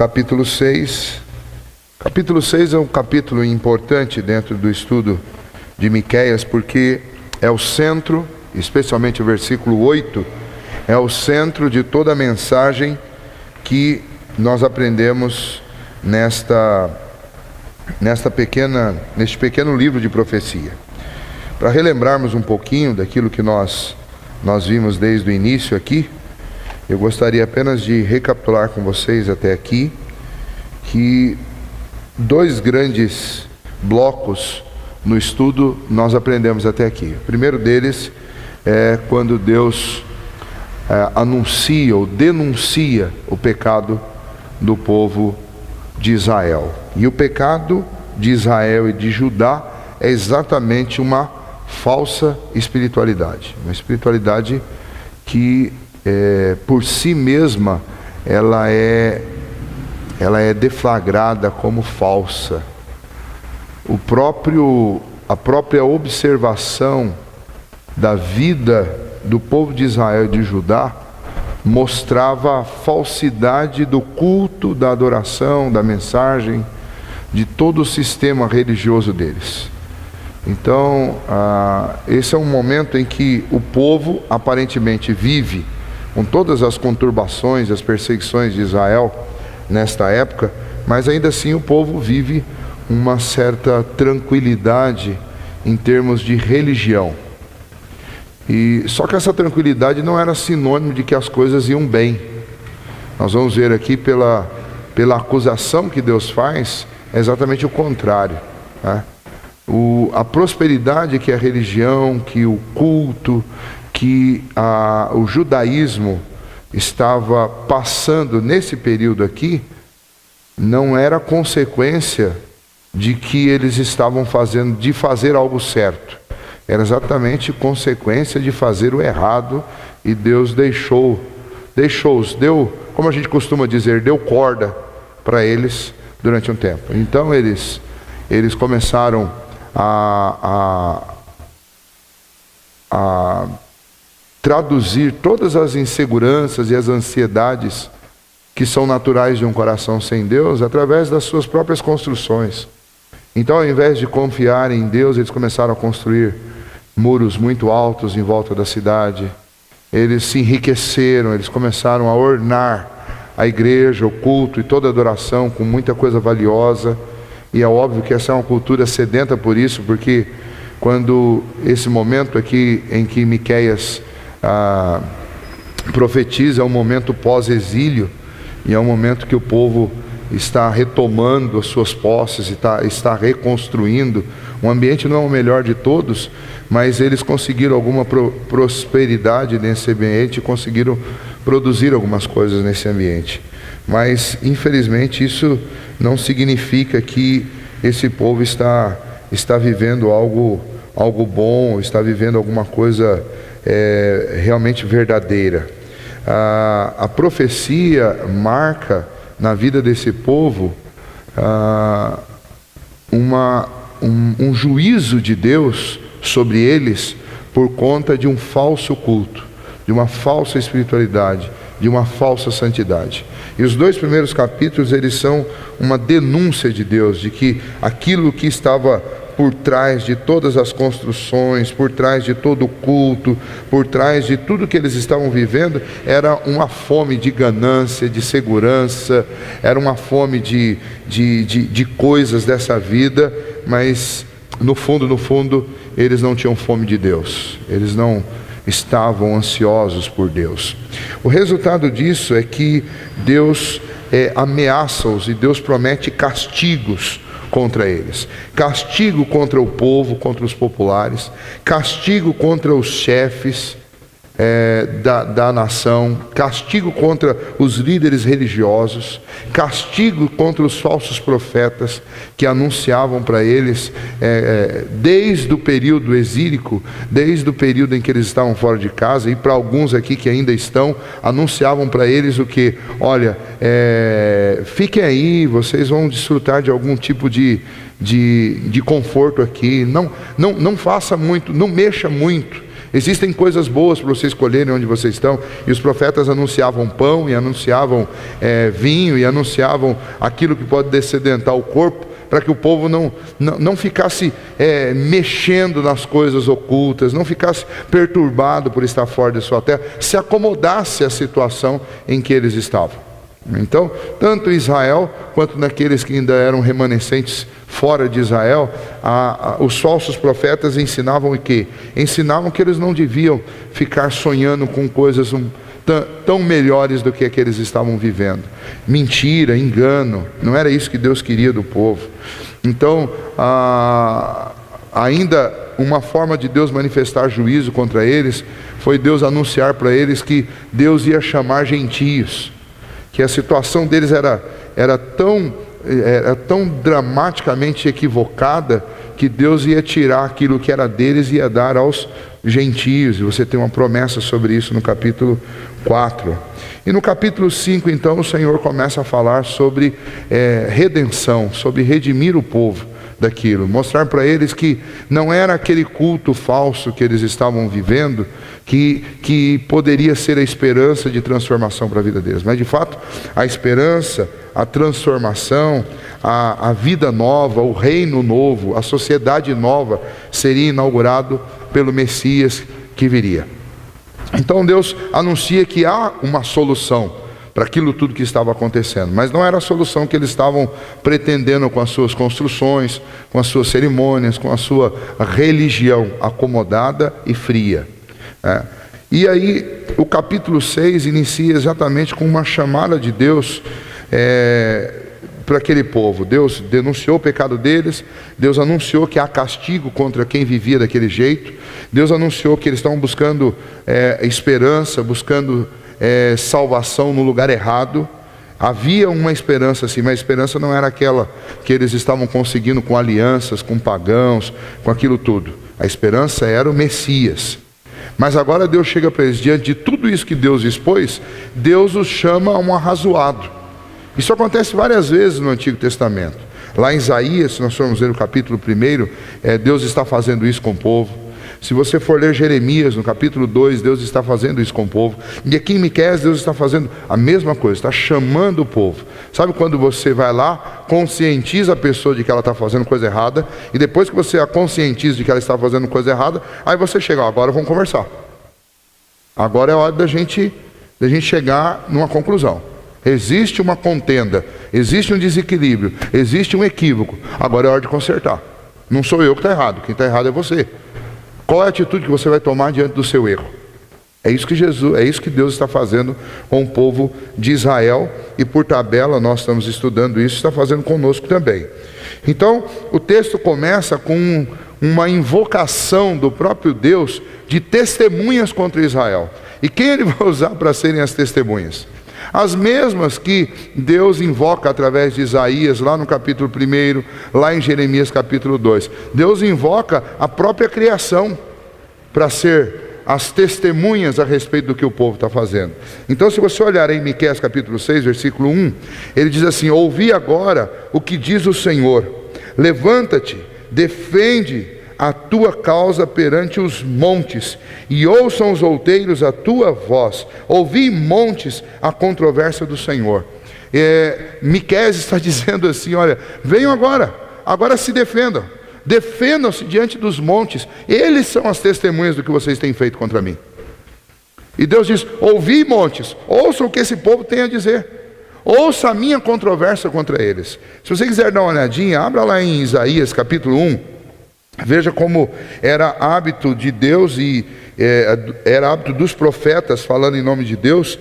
capítulo 6. Capítulo 6 é um capítulo importante dentro do estudo de Miqueias, porque é o centro, especialmente o versículo 8, é o centro de toda a mensagem que nós aprendemos neste pequeno livro de profecia. Para relembrarmos um pouquinho daquilo que nós vimos desde o início aqui, eu gostaria apenas de recapitular com vocês até aqui que dois grandes blocos no estudo nós aprendemos até aqui. O primeiro deles é quando Deus anuncia ou denuncia o pecado do povo de Israel. E o pecado de Israel e de Judá é exatamente uma falsa espiritualidade. Uma espiritualidade que por si mesma ela é deflagrada como falsa. A própria observação da vida do povo de Israel e de Judá mostrava a falsidade do culto, da adoração, da mensagem, de todo o sistema religioso deles. Então, esse é um momento em que o povo aparentemente vive com todas as conturbações, as perseguições de Israel nesta época, mas ainda assim o povo vive uma certa tranquilidade em termos de religião. E só que essa tranquilidade não era sinônimo de que as coisas iam bem. Nós vamos ver aqui pela acusação que Deus faz, é exatamente o contrário, né? A prosperidade que a religião, que o culto, que o judaísmo estava passando nesse período aqui, não era consequência de que eles estavam de fazer algo certo. Era exatamente consequência de fazer o errado, e Deus deu, como a gente costuma dizer, deu corda para eles durante um tempo. Então eles começaram a traduzir todas as inseguranças e as ansiedades que são naturais de um coração sem Deus através das suas próprias construções. Então, ao invés de confiar em Deus, eles começaram a construir muros muito altos em volta da cidade. Eles se enriqueceram, eles começaram a ornar a igreja, o culto e toda a adoração com muita coisa valiosa. E é óbvio que essa é uma cultura sedenta por isso, porque quando esse momento aqui em que Miqueias profetiza, é um momento pós-exílio, e é um momento que o povo está retomando as suas posses, está reconstruindo. O ambiente não é o melhor de todos, mas eles conseguiram alguma prosperidade nesse ambiente, conseguiram produzir algumas coisas nesse ambiente. Mas, infelizmente, isso não significa que esse povo está vivendo algo bom, está vivendo alguma coisa realmente verdadeira. A profecia marca na vida desse povo um juízo de Deus sobre eles por conta de um falso culto, de uma falsa espiritualidade, de uma falsa santidade. E os dois primeiros capítulos, eles são uma denúncia de Deus, de que aquilo que estava por trás de todas as construções, por trás de todo o culto, por trás de tudo que eles estavam vivendo, era uma fome de ganância, de segurança, era uma fome de coisas dessa vida, mas no fundo, eles não tinham fome de Deus, eles não estavam ansiosos por Deus. O resultado disso é que Deus ameaça-os e Deus promete castigos contra eles. Castigo contra o povo, contra os populares, castigo contra os chefes da nação, castigo contra os líderes religiosos, castigo contra os falsos profetas que anunciavam para eles desde o período exílico, desde o período em que eles estavam fora de casa, e para alguns aqui que ainda estão, anunciavam para eles o que? Olha, fiquem aí, vocês vão desfrutar de algum tipo de conforto aqui, não faça muito, não mexa muito Existem coisas boas para vocês escolherem onde vocês estão. E os profetas anunciavam pão, e anunciavam vinho, e anunciavam aquilo que pode descedentar o corpo, para que o povo não ficasse mexendo nas coisas ocultas, não ficasse perturbado por estar fora de sua terra, se acomodasse à situação em que eles estavam. Então, tanto Israel, quanto naqueles que ainda eram remanescentes fora de Israel, os falsos profetas ensinavam o quê? Ensinavam que eles não deviam ficar sonhando com coisas tão melhores do que eles estavam vivendo. Mentira, engano, não era isso que Deus queria do povo. Então, ainda uma forma de Deus manifestar juízo contra eles, foi Deus anunciar para eles que Deus ia chamar gentios, que a situação deles era tão dramaticamente equivocada, que Deus ia tirar aquilo que era deles e ia dar aos gentios. E você tem uma promessa sobre isso no capítulo 4. E no capítulo 5, então, o Senhor começa a falar sobre redenção, sobre redimir o povo daquilo, mostrar para eles que não era aquele culto falso que eles estavam vivendo que poderia ser a esperança de transformação para a vida deles, mas de fato a esperança, a transformação, a vida nova, o reino novo, a sociedade nova seria inaugurado pelo Messias que viria. Então Deus anuncia que há uma solução para aquilo tudo que estava acontecendo, mas não era a solução que eles estavam pretendendo com as suas construções, com as suas cerimônias, com a sua religião acomodada e fria. E aí o capítulo 6 inicia exatamente com uma chamada de Deus para aquele povo. Deus denunciou o pecado deles, Deus anunciou que há castigo contra quem vivia daquele jeito, Deus anunciou que eles estavam buscando esperança, buscando salvação no lugar errado. Havia uma esperança sim, mas a esperança não era aquela que eles estavam conseguindo com alianças, com pagãos, com aquilo tudo. A esperança era o Messias. Mas agora Deus chega para eles, diante de tudo isso que Deus expôs, Deus os chama a um arrazoado. Isso acontece várias vezes no Antigo Testamento. Lá em Isaías, se nós formos ver o capítulo 1, Deus está fazendo isso com o povo. Se você for ler Jeremias, no capítulo 2, Deus está fazendo isso com o povo. E aqui em Miqueias, Deus está fazendo a mesma coisa, está chamando o povo. Sabe quando você vai lá, conscientiza a pessoa de que ela está fazendo coisa errada, e depois que você a conscientiza de que ela está fazendo coisa errada, aí você chega, agora vamos conversar. Agora é a hora da gente chegar numa conclusão. Existe uma contenda, existe um desequilíbrio, existe um equívoco. Agora é hora de consertar. Não sou eu que está errado, quem está errado é você. Qual é a atitude que você vai tomar diante do seu erro? É isso que Deus está fazendo com o povo de Israel, e por tabela nós estamos estudando isso, está fazendo conosco também. Então o texto começa com uma invocação do próprio Deus de testemunhas contra Israel. E quem ele vai usar para serem as testemunhas? As mesmas que Deus invoca através de Isaías, lá no capítulo 1, lá em Jeremias capítulo 2. Deus invoca a própria criação para ser as testemunhas a respeito do que o povo está fazendo. Então, se você olhar em Miqueias capítulo 6, versículo 1, ele diz assim: ouvi agora o que diz o Senhor, levanta-te, defende a tua causa perante os montes, e ouçam os outeiros a tua voz. Ouvi, montes, a controvérsia do Senhor. Miqueias está dizendo assim: olha, venham agora se defendam, defendam-se diante dos montes, eles são as testemunhas do que vocês têm feito contra mim. E Deus diz: ouvi, montes, ouçam o que esse povo tem a dizer, ouça a minha controvérsia contra eles. Se você quiser dar uma olhadinha, abra lá em Isaías capítulo 1, veja como era hábito de Deus e era hábito dos profetas, falando em nome de Deus,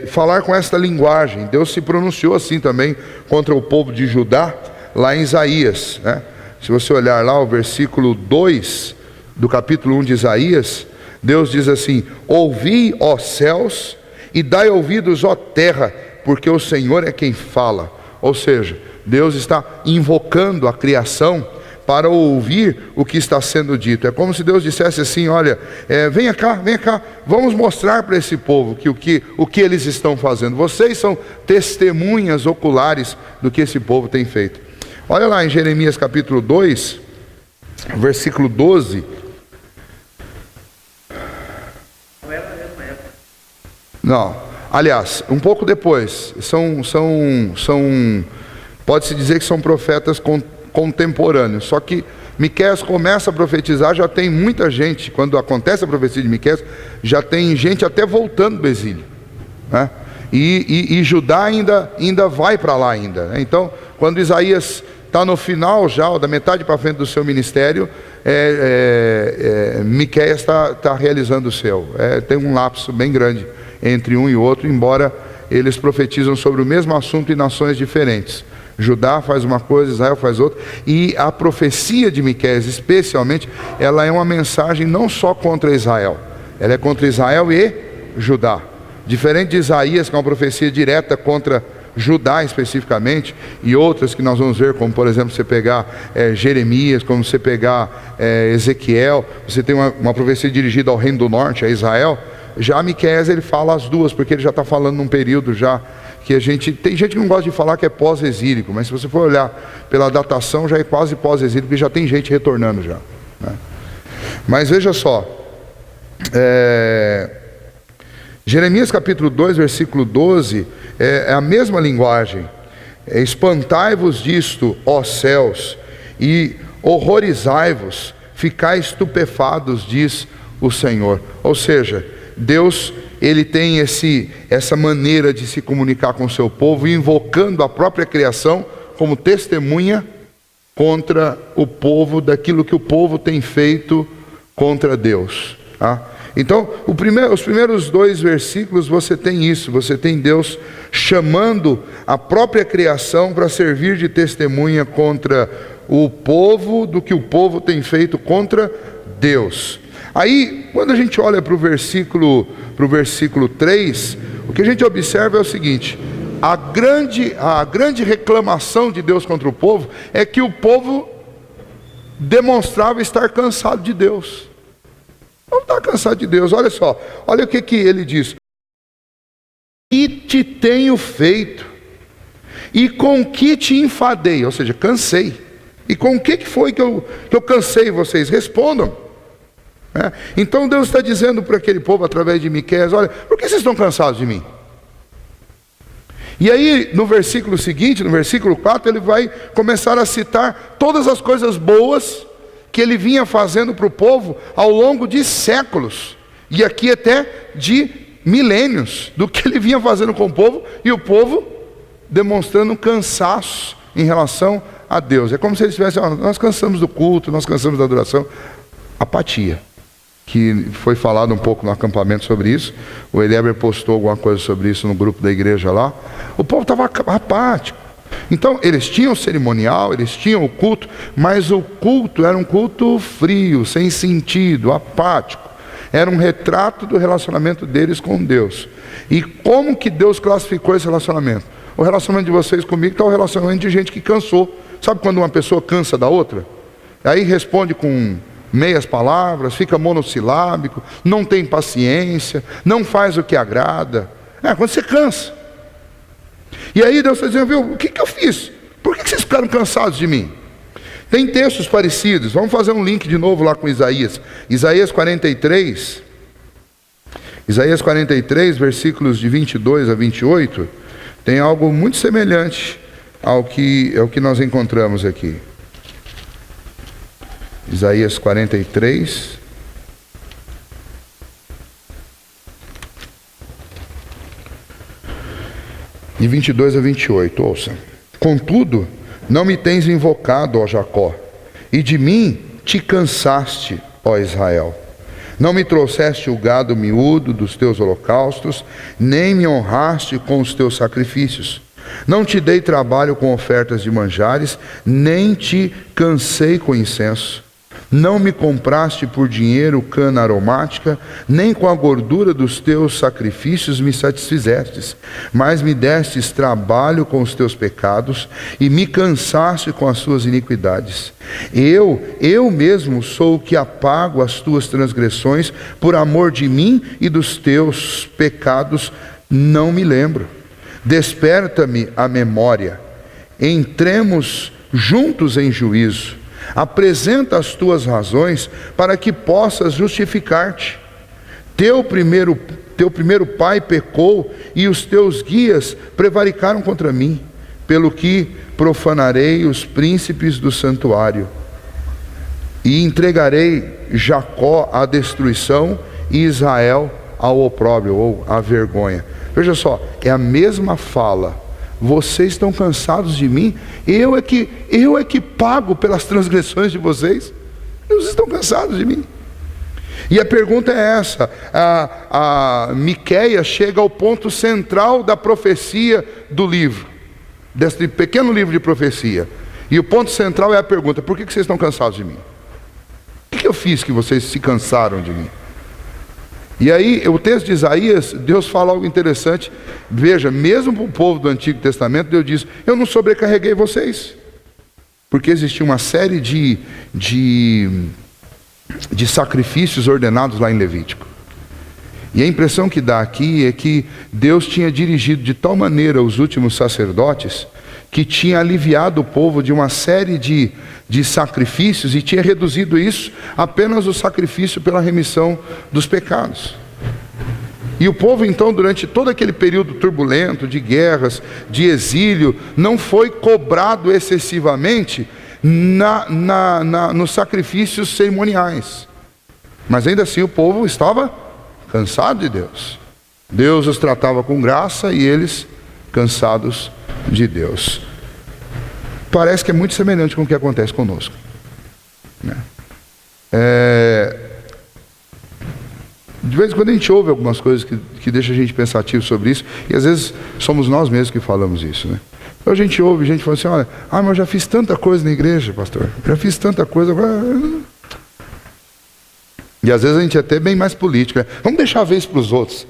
falar com esta linguagem. Deus se pronunciou assim também contra o povo de Judá, lá em Isaías, né? Se você olhar lá o versículo 2 do capítulo 1 de Isaías, Deus diz assim: ouvi, ó céus, e dai ouvidos, ó terra, porque o Senhor é quem fala. Ou seja, Deus está invocando a criação para ouvir o que está sendo dito. É como se Deus dissesse assim: olha, venha cá, vamos mostrar para esse povo que o que eles estão fazendo. Vocês são testemunhas oculares do que esse povo tem feito. Olha lá em Jeremias capítulo 2, versículo 12. Não, aliás, um pouco depois, pode-se dizer que são profetas contemporâneos, só que Miqueias começa a profetizar, já tem muita gente, quando acontece a profecia de Miqueias, já tem gente até voltando do exílio, né? E Judá ainda vai para lá ainda, né? Então, quando Isaías está no final já, da metade para frente do seu ministério, Miqueias está realizando o seu. Tem um lapso bem grande entre um e outro, embora eles profetizam sobre o mesmo assunto em nações diferentes. Judá faz uma coisa, Israel faz outra, e a profecia de Miqueias, especialmente, ela é uma mensagem não só contra Israel, ela é contra Israel e Judá. Diferente de Isaías, que é uma profecia direta contra Judá especificamente, e outras que nós vamos ver, como por exemplo, você pegar Jeremias, como você pegar Ezequiel, você tem uma profecia dirigida ao reino do norte, a Israel. Já Miqueias, ele fala as duas, porque ele já está falando num período já que tem gente que não gosta de falar que é pós-exílico, mas se você for olhar pela datação, já é quase pós-exílico, porque já tem gente retornando já, né? Mas veja só, Jeremias capítulo 2, versículo 12, é a mesma linguagem. Espantai-vos disto, ó céus, e horrorizai-vos, ficai estupefados, diz o Senhor. Ou seja, Deus, ele tem essa maneira de se comunicar com o seu povo, invocando a própria criação como testemunha contra o povo, daquilo que o povo tem feito contra Deus, tá? Então, os primeiros 2 versículos você tem isso, você tem Deus chamando a própria criação para servir de testemunha contra o povo, do que o povo tem feito contra Deus. Aí, quando a gente olha para o versículo 3, o que a gente observa é o seguinte: a grande reclamação de Deus contra o povo é que o povo demonstrava estar cansado de Deus. Não está cansado de Deus. Olha só, olha o que ele diz: que te tenho feito, e com que te enfadei, ou seja, cansei. E com o que foi que eu cansei vocês? Respondam. Então Deus está dizendo para aquele povo através de Miqueias: olha, por que vocês estão cansados de mim? E aí no versículo seguinte, no versículo 4, ele vai começar a citar todas as coisas boas que ele vinha fazendo para o povo ao longo de séculos, e aqui até de milênios, do que ele vinha fazendo com o povo, e o povo demonstrando cansaço em relação a Deus. É como se eles tivessem: nós cansamos do culto, nós cansamos da adoração. Apatia, que foi falado um pouco no acampamento sobre isso. O Elieber postou alguma coisa sobre isso no grupo da igreja lá. O povo estava apático. Então eles tinham o cerimonial, eles tinham o culto, mas o culto era um culto frio, sem sentido, apático. Era um retrato do relacionamento deles com Deus. E como que Deus classificou esse relacionamento? O relacionamento de vocês comigo está o relacionamento de gente que cansou. Sabe quando uma pessoa cansa da outra? Aí responde com meias palavras, fica monossilábico, não tem paciência, não faz o que agrada. Quando você cansa. E aí Deus está dizendo: viu, o que eu fiz? Por que vocês ficaram cansados de mim? Tem textos parecidos. Vamos fazer um link de novo lá com Isaías. Isaías 43, versículos de 22 a 28, tem algo muito semelhante ao que nós encontramos aqui. Isaías 43, de 22 a 28, ouça: contudo, não me tens invocado, ó Jacó, e de mim te cansaste, ó Israel. Não me trouxeste o gado miúdo dos teus holocaustos, nem me honraste com os teus sacrifícios. Não te dei trabalho com ofertas de manjares, nem te cansei com incenso. Não me compraste por dinheiro cana aromática, nem com a gordura dos teus sacrifícios me satisfizestes, mas me destes trabalho com os teus pecados e me cansaste com as suas iniquidades. Eu mesmo sou o que apago as tuas transgressões, por amor de mim e dos teus pecados não me lembro. Desperta-me a memória, entremos juntos em juízo. Apresenta as tuas razões para que possas justificar-te. Teu primeiro teu primeiro pai pecou, e os teus guias prevaricaram contra mim, pelo que profanarei os príncipes do santuário, e entregarei Jacó à destruição, e Israel ao opróbrio, ou à vergonha. Veja só, é a mesma fala. Vocês estão cansados de mim? Eu é que pago pelas transgressões de vocês? Vocês estão cansados de mim? E a pergunta é essa. A Miqueias chega ao ponto central da profecia do livro, desse pequeno livro de profecia. E o ponto central é a pergunta: por que vocês estão cansados de mim? O que eu fiz que vocês se cansaram de mim? E aí, o texto de Isaías, Deus fala algo interessante. Veja, mesmo para o povo do Antigo Testamento, Deus diz: eu não sobrecarreguei vocês, porque existia uma série de sacrifícios ordenados lá em Levítico. E a impressão que dá aqui é que Deus tinha dirigido de tal maneira os últimos sacerdotes, que tinha aliviado o povo de uma série de sacrifícios, e tinha reduzido isso apenas o sacrifício pela remissão dos pecados. E o povo então, durante todo aquele período turbulento, de guerras, de exílio, não foi cobrado excessivamente nos sacrifícios cerimoniais. Mas ainda assim o povo estava cansado de Deus. Deus os tratava com graça e eles cansados de Deus. Parece que é muito semelhante com o que acontece conosco, né? De vez em quando a gente ouve algumas coisas que deixam a gente pensativo sobre isso, e às vezes somos nós mesmos que falamos isso, né? Então a gente ouve gente falando assim: olha, mas eu já fiz tanta coisa na igreja, pastor, já fiz tanta coisa agora. E às vezes a gente é até bem mais político, né? Vamos deixar a vez para os outros.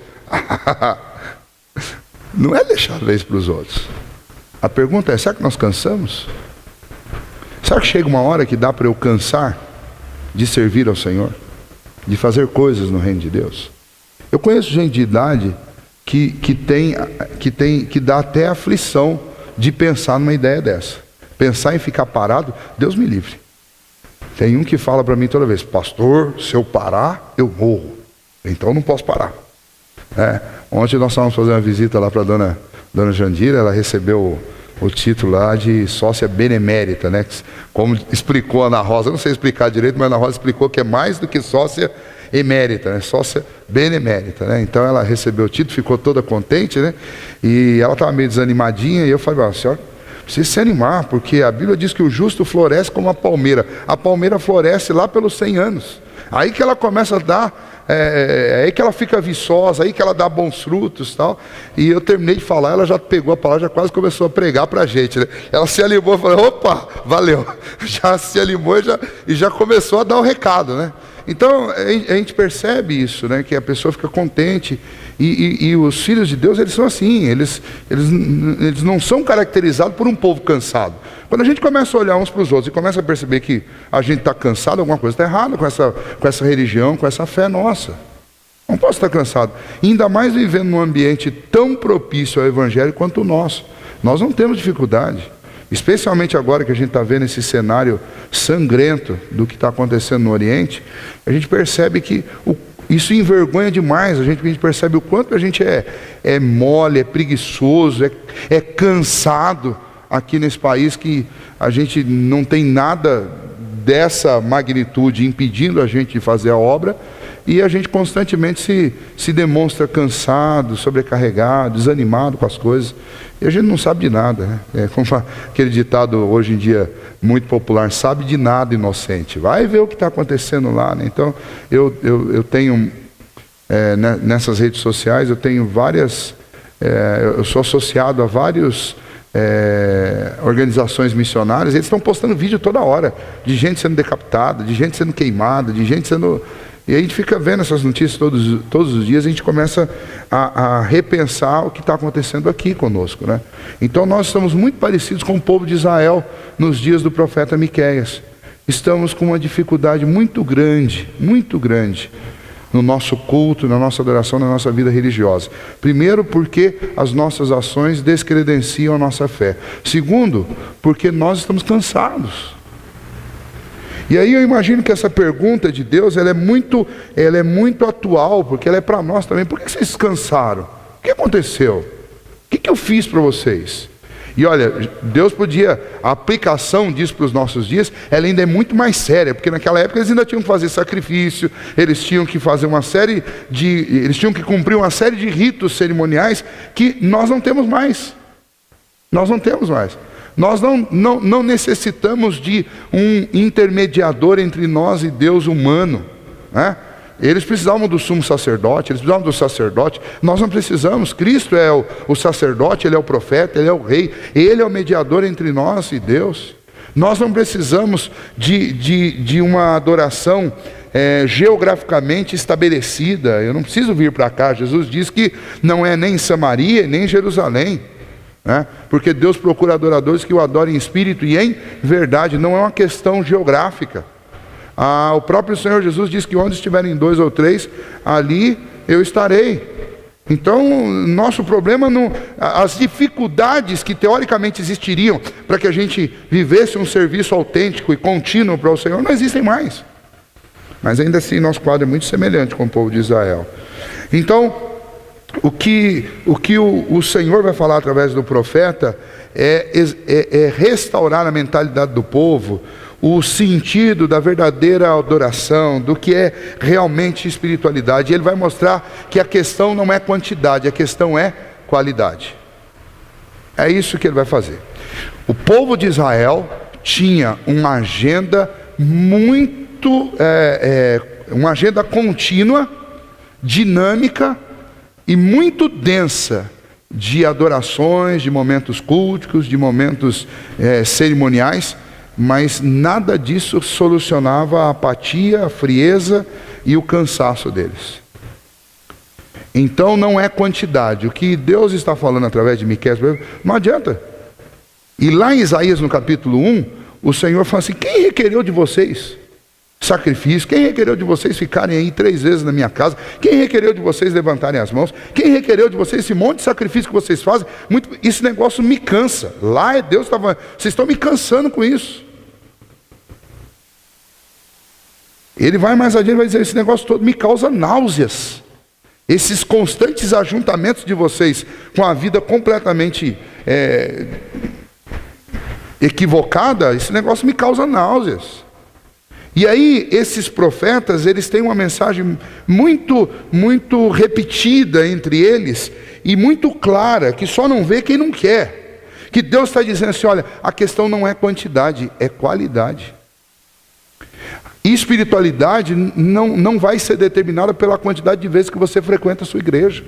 Não é deixar a vez para os outros. A pergunta é: será que nós cansamos? Será que chega uma hora que dá para eu cansar de servir ao Senhor, de fazer coisas no reino de Deus? Eu conheço gente de idade que dá até aflição de pensar numa ideia dessa. Pensar em ficar parado, Deus me livre. Tem um que fala para mim toda vez: pastor, se eu parar, eu morro. Então não posso parar. Ontem nós estávamos fazendo uma visita lá para a dona Jandira. Ela recebeu o título lá de sócia benemérita, né? Como explicou a Ana Rosa, eu não sei explicar direito, mas a Ana Rosa explicou que é mais do que sócia emérita, né? Sócia benemérita, né? Então ela recebeu o título, ficou toda contente, né? E ela estava meio desanimadinha, e eu falei: senhora, precisa se animar, porque a Bíblia diz que o justo floresce como a palmeira. A palmeira floresce lá pelos 100 anos. Aí que ela começa a dar, aí que ela fica viçosa, aí que ela dá bons frutos e tal. E eu terminei de falar, ela já pegou a palavra, já quase começou a pregar para a gente, né? Ela se animou e falou: opa, valeu. Já se animou e já começou a dar o recado, né? Então a gente percebe isso, né? Que a pessoa fica contente. E os filhos de Deus, eles são assim, eles não são caracterizados por um povo cansado. Quando a gente começa a olhar uns para os outros e começa a perceber que a gente está cansado, alguma coisa está errada com essa religião, com essa fé nossa. Não posso estar cansado, e ainda mais vivendo num ambiente tão propício ao Evangelho quanto o nosso. Nós não temos dificuldade, especialmente agora que a gente está vendo esse cenário sangrento do que está acontecendo no Oriente. A gente percebe que isso envergonha demais. A gente percebe o quanto a gente é mole, é preguiçoso, é cansado aqui nesse país, que a gente não tem nada dessa magnitude impedindo a gente de fazer a obra, e a gente constantemente se demonstra cansado, sobrecarregado, desanimado com as coisas, e a gente não sabe de nada, né? É como aquele ditado hoje em dia muito popular: sabe de nada, inocente. Vai ver o que está acontecendo lá, né? Então eu tenho nessas redes sociais, eu tenho várias, eu sou associado a vários organizações missionárias. Eles estão postando vídeo toda hora de gente sendo decapitada, de gente sendo queimada, de gente sendo... E a gente fica vendo essas notícias todos os dias. A gente começa a repensar o que está acontecendo aqui conosco, né? Então nós estamos muito parecidos com o povo de Israel nos dias do profeta Miqueias. Estamos com uma dificuldade muito grande no nosso culto, na nossa adoração, na nossa vida religiosa. Primeiro, porque as nossas ações descredenciam a nossa fé. Segundo, porque nós estamos cansados. E aí eu imagino que essa pergunta de Deus, ela é muito atual, porque ela é para nós também. Por que vocês descansaram? O que aconteceu? O que eu fiz para vocês? E olha, Deus podia, a aplicação disso para os nossos dias, ela ainda é muito mais séria, porque naquela época eles ainda tinham que fazer sacrifício, eles tinham que fazer eles tinham que cumprir uma série de ritos cerimoniais que nós não temos mais. Nós não temos mais. Nós não necessitamos de um intermediador entre nós e Deus humano, né? Eles precisavam do sumo sacerdote, eles precisavam do sacerdote. Nós não precisamos. Cristo é o sacerdote, Ele é o profeta, Ele é o rei. Ele é o mediador entre nós e Deus. Nós não precisamos de uma adoração geograficamente estabelecida. Eu não preciso vir para cá. Jesus diz que não é nem em Samaria, nem em Jerusalém, né? Porque Deus procura adoradores que o adorem em espírito e em verdade. Não é uma questão geográfica. O próprio Senhor Jesus diz que onde estiverem 2 ou 3, ali eu estarei. Então, nosso problema não... As dificuldades que teoricamente existiriam para que a gente vivesse um serviço autêntico e contínuo para o Senhor, não existem mais. Mas ainda assim, nosso quadro é muito semelhante com o povo de Israel. Então, o que o Senhor vai falar através do profeta é restaurar a mentalidade do povo, o sentido da verdadeira adoração, do que é realmente espiritualidade. Ele vai mostrar que a questão não é quantidade, a questão é qualidade. É isso que ele vai fazer. O povo de Israel tinha uma agenda uma agenda contínua, dinâmica e muito densa de adorações, de momentos culticos, de momentos cerimoniais. Mas nada disso solucionava a apatia, a frieza e o cansaço deles. Então não é quantidade. O que Deus está falando através de Miqueias, não adianta. E lá em Isaías, no capítulo 1, o Senhor fala assim: quem requereu de vocês sacrifício? Quem requereu de vocês ficarem aí 3 vezes na minha casa? Quem requereu de vocês levantarem as mãos? Quem requereu de vocês esse monte de sacrifício que vocês fazem? Esse negócio me cansa. Lá Deus estava... Vocês estão me cansando com isso. Ele vai mais adiante e vai dizer: esse negócio todo me causa náuseas. Esses constantes ajuntamentos de vocês com a vida completamente equivocada, esse negócio me causa náuseas. E aí, esses profetas, eles têm uma mensagem muito, muito repetida entre eles, e muito clara, que só não vê quem não quer. Que Deus está dizendo assim: olha, a questão não é quantidade, é qualidade. Espiritualidade não vai ser determinada pela quantidade de vezes que você frequenta a sua igreja.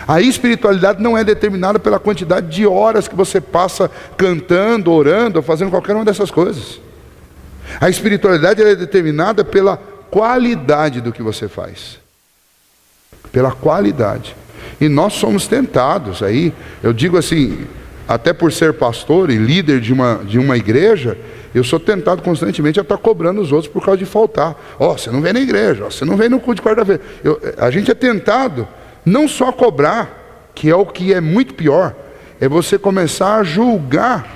A espiritualidade não é determinada pela quantidade de horas que você passa cantando, orando, ou fazendo qualquer uma dessas coisas. A espiritualidade é determinada pela qualidade do que você faz. Pela qualidade. E nós somos tentados aí, eu digo assim, até por ser pastor e líder de uma igreja, eu sou tentado constantemente a estar cobrando os outros por causa de faltar. Você não vem na igreja, você não vem no culto de quarta-feira. A gente é tentado não só a cobrar, que é o que é muito pior, é você começar a julgar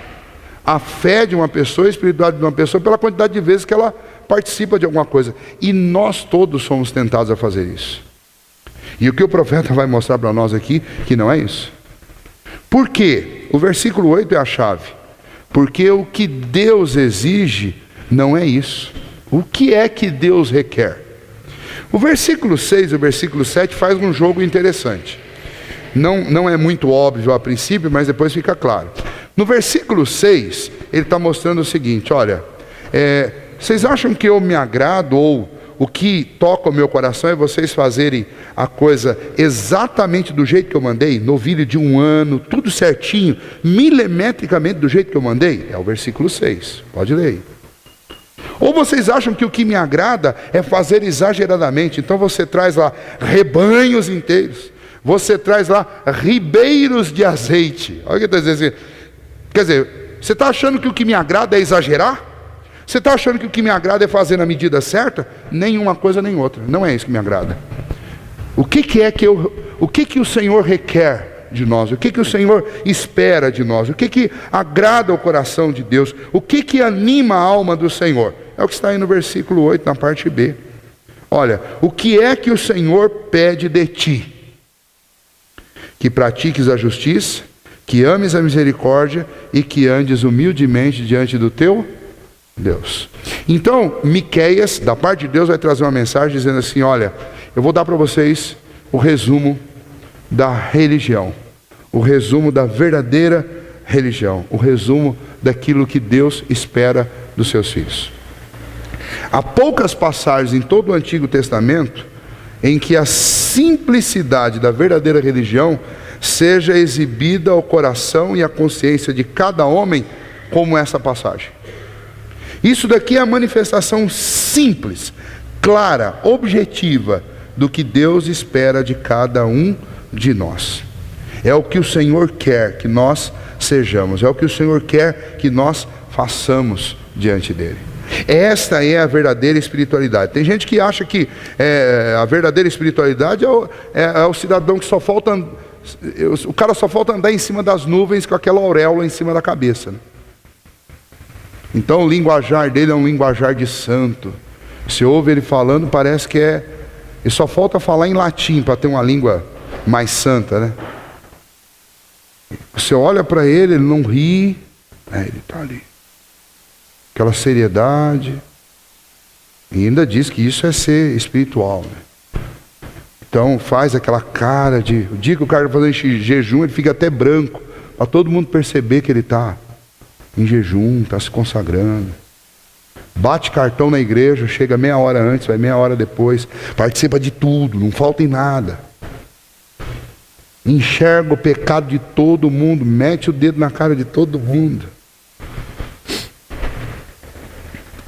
a fé de uma pessoa, a espiritualidade de uma pessoa, pela quantidade de vezes que ela participa de alguma coisa. E nós todos somos tentados a fazer isso. E o que o profeta vai mostrar para nós aqui, que não é isso. Por quê? O versículo 8 é a chave. Porque o que Deus exige não é isso. O que é que Deus requer? O versículo 6 e o versículo 7 faz um jogo interessante. Não é muito óbvio a princípio, mas depois fica claro. No versículo 6, ele está mostrando o seguinte: olha, vocês acham que eu me agrado, ou o que toca o meu coração é vocês fazerem a coisa exatamente do jeito que eu mandei, novilho de 1 ano, tudo certinho, milimetricamente do jeito que eu mandei? É o versículo 6, pode ler aí. Ou vocês acham que o que me agrada é fazer exageradamente? Então você traz lá rebanhos inteiros, você traz lá ribeiros de azeite. Olha o que está dizendo assim. Quer dizer, você está achando que o que me agrada é exagerar? Você está achando que o que me agrada é fazer na medida certa? Nenhuma coisa nem outra. Não é isso que me agrada. O que o Senhor requer de nós? O que o Senhor espera de nós? O que agrada o coração de Deus? O que anima a alma do Senhor? é o que está aí no versículo 8, na parte B. Olha, o que é que o Senhor pede de ti? Que pratiques a justiça, que ames a misericórdia e que andes humildemente diante do teu Deus. Então, Miqueias, da parte de Deus, vai trazer uma mensagem dizendo assim: olha, eu vou dar para vocês o resumo da religião, o resumo da verdadeira religião, o resumo daquilo que Deus espera dos seus filhos. Há poucas passagens em todo o Antigo Testamento em que a simplicidade da verdadeira religião seja exibida ao coração e à consciência de cada homem, como essa passagem. Isso daqui é a manifestação simples, clara, objetiva do que Deus espera de cada um de nós. É o que o Senhor quer que nós sejamos, é o que o Senhor quer que nós façamos diante dele. Esta é a verdadeira espiritualidade. Tem gente que acha que a verdadeira espiritualidade é o cidadão que só falta, o cara só falta andar em cima das nuvens com aquela auréola em cima da cabeça, né? Então o linguajar dele é um linguajar de santo. Você ouve ele falando, parece que ele só falta falar em latim para ter uma língua mais santa, né? Você olha para ele, ele não ri, ele está ali. Aquela seriedade. E ainda diz que isso é ser espiritual, né? Então faz aquela cara de... O dia que o cara está fazendo jejum, ele fica até branco, para todo mundo perceber que ele está em jejum, está se consagrando. Bate cartão na igreja, chega meia hora antes, vai meia hora depois. Participa de tudo, não falta em nada. Enxerga o pecado de todo mundo, mete o dedo na cara de todo mundo.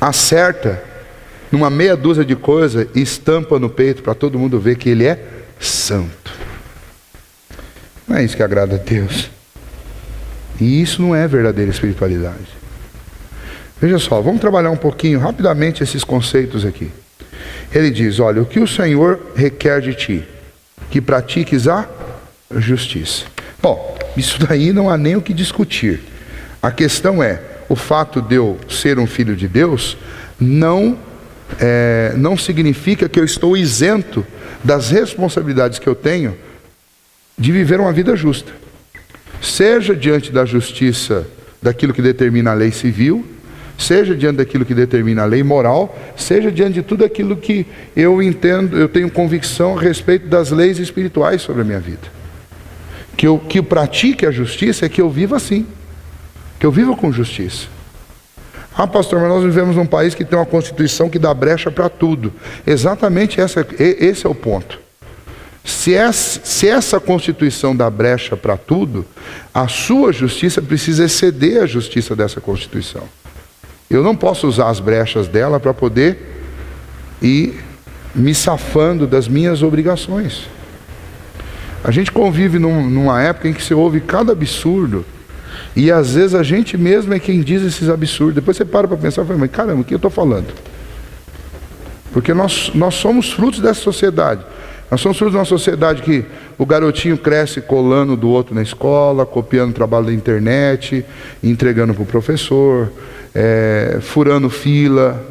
Acerta numa meia dúzia de coisas e estampa no peito para todo mundo ver que ele é santo. Não é isso que agrada a Deus. E isso não é verdadeira espiritualidade. Veja só, vamos trabalhar um pouquinho rapidamente esses conceitos aqui. Ele diz: olha, o que o Senhor requer de ti? Que pratiques a justiça. Bom, isso daí não há nem o que discutir. A questão é, o fato de eu ser um filho de Deus não significa que eu estou isento das responsabilidades que eu tenho de viver uma vida justa. Seja diante da justiça daquilo que determina a lei civil, seja diante daquilo que determina a lei moral, seja diante de tudo aquilo que eu entendo, eu tenho convicção a respeito das leis espirituais sobre a minha vida. Que eu pratique a justiça é que eu viva assim, que eu viva com justiça. Ah, pastor, mas nós vivemos num país que tem uma Constituição que dá brecha para tudo. Exatamente esse é o ponto. Se essa Constituição dá brecha para tudo, a sua justiça precisa exceder a justiça dessa Constituição. Eu não posso usar as brechas dela para poder ir me safando das minhas obrigações. A gente convive numa época em que se ouve cada absurdo, e às vezes a gente mesmo é quem diz esses absurdos. Depois você para pensar e fala: mas caramba, o que eu estou falando? Porque nós somos frutos dessa sociedade. Nós somos frutos de uma sociedade que o garotinho cresce colando do outro na escola, copiando o trabalho da internet, entregando para o professor, furando fila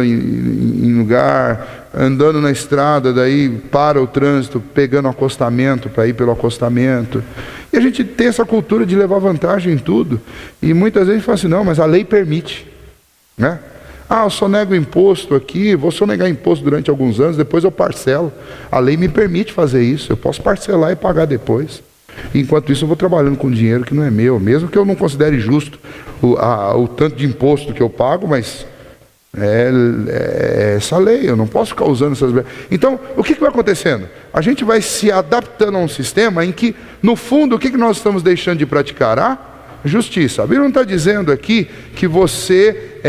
em lugar, andando na estrada, daí para o trânsito, pegando acostamento para ir pelo acostamento. E a gente tem essa cultura de levar vantagem em tudo. E muitas vezes a gente fala assim: não, mas a lei permite, né? Ah, eu só nego imposto aqui, vou sonegar imposto durante alguns anos, depois eu parcelo. A lei me permite fazer isso, eu posso parcelar e pagar depois. Enquanto isso eu vou trabalhando com dinheiro que não é meu, mesmo que eu não considere justo o tanto de imposto que eu pago, mas é essa lei, eu não posso ficar usando essas... Então, o que vai acontecendo? A gente vai se adaptando a um sistema em que, no fundo, o que nós estamos deixando de praticar? A justiça. A Bíblia não está dizendo aqui que você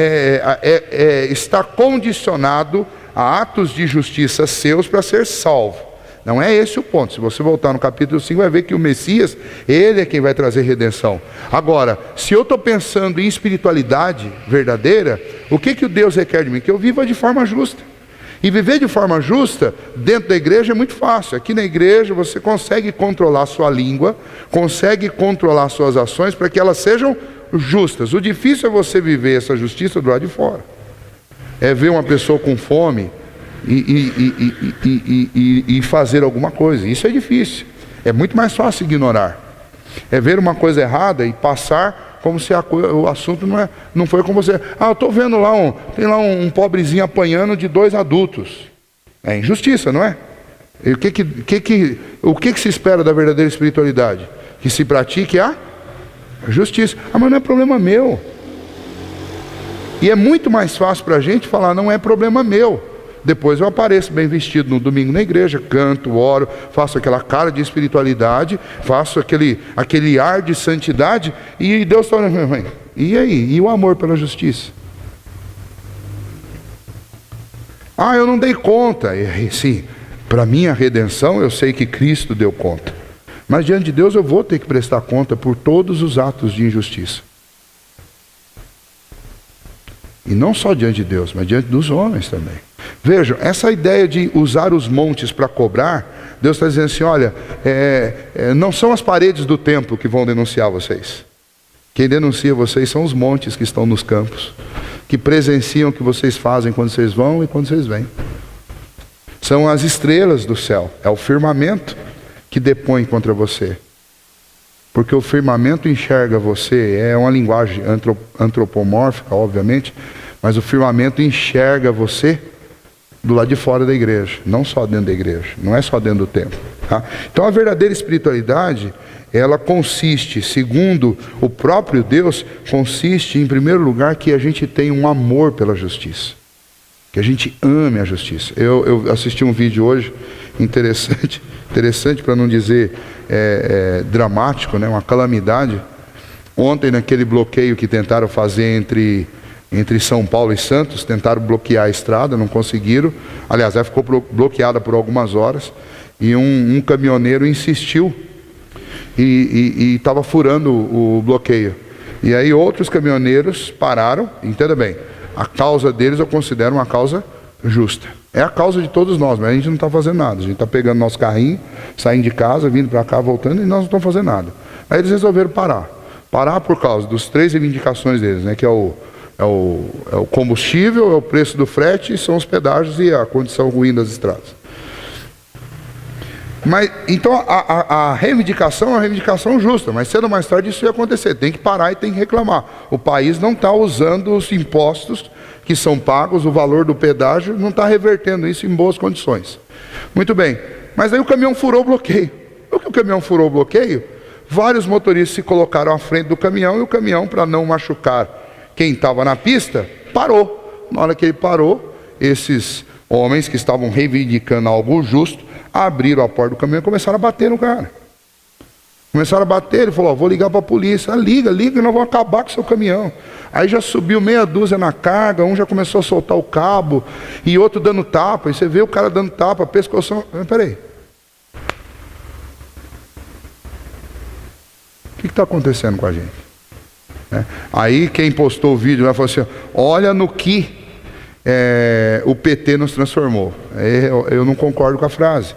está condicionado a atos de justiça seus para ser salvo. Não é esse o ponto. Se você voltar no capítulo 5, vai ver que o Messias, ele é quem vai trazer redenção. Agora, se eu estou pensando em espiritualidade verdadeira, o que o Deus requer de mim? Que eu viva de forma justa. E viver de forma justa dentro da igreja é muito fácil. Aqui na igreja você consegue controlar a sua língua, consegue controlar suas ações para que elas sejam justas. O difícil é você viver essa justiça do lado de fora. é ver uma pessoa com fome e fazer alguma coisa. Isso é difícil. É muito mais fácil ignorar. É ver uma coisa errada e passar como se o assunto não foi com você. Ah, eu estou vendo lá tem lá um pobrezinho apanhando de 2 adultos. É injustiça, não é? E o que se espera da verdadeira espiritualidade? Que se pratique a justiça. Ah, mas não é problema meu. E é muito mais fácil para a gente falar, não é problema meu. Depois eu apareço bem vestido no domingo na igreja, canto, oro, faço aquela cara de espiritualidade, faço aquele ar de santidade, e Deus está olhando, e aí? E o amor pela justiça? Ah, eu não dei conta. E sim, para minha redenção eu sei que Cristo deu conta. Mas diante de Deus eu vou ter que prestar conta por todos os atos de injustiça. E não só diante de Deus, mas diante dos homens também. Vejam, essa ideia de usar os montes para cobrar, Deus está dizendo assim, olha, não são as paredes do templo que vão denunciar vocês. Quem denuncia vocês são os montes que estão nos campos, que presenciam o que vocês fazem quando vocês vão e quando vocês vêm. São as estrelas do céu, é o firmamento que depõe contra você. Porque o firmamento enxerga você, é uma linguagem antropomórfica, obviamente, mas o firmamento enxerga você do lado de fora da igreja, não só dentro da igreja, não é só dentro do templo. Tá? Então a verdadeira espiritualidade, ela consiste, segundo o próprio Deus, consiste em primeiro lugar que a gente tenha um amor pela justiça, que a gente ame a justiça. Eu assisti um vídeo hoje, interessante para não dizer dramático, né? Uma calamidade. Ontem naquele bloqueio que tentaram fazer entre São Paulo e Santos, tentaram bloquear a estrada, não conseguiram. Aliás, ela ficou bloqueada por algumas horas, e um caminhoneiro insistiu e estava furando o bloqueio. E aí outros caminhoneiros pararam, entenda bem, a causa deles eu considero uma causa justa. É a causa de todos nós, mas a gente não está fazendo nada. A gente está pegando nosso carrinho, saindo de casa, vindo para cá, voltando, e nós não estamos fazendo nada. Aí eles resolveram parar. Parar por causa dos 3 reivindicações deles, né? Que é o combustível, é o preço do frete, são os pedágios e a condição ruim das estradas. Mas, então a reivindicação é uma reivindicação justa, mas cedo ou mais tarde isso ia acontecer. Tem que parar e tem que reclamar. O país não está usando os impostos que são pagos, o valor do pedágio, não está revertendo isso em boas condições. Muito bem, mas aí o caminhão furou o bloqueio. O que o caminhão furou o bloqueio? Vários motoristas se colocaram à frente do caminhão, e o caminhão, para não machucar quem estava na pista, parou. Na hora que ele parou, esses homens que estavam reivindicando algo justo, abriram a porta do caminhão e começaram a bater no cara. Começaram a bater, ele falou, vou ligar para a polícia. Liga, nós vamos acabar com o seu caminhão. Aí já subiu meia dúzia na carga, um já começou a soltar o cabo, e outro dando tapa, e você vê o cara dando tapa, pescoção. Peraí. O que está acontecendo com a gente? Aí quem postou o vídeo lá falou assim, olha no que o PT nos transformou. Eu não concordo com a frase.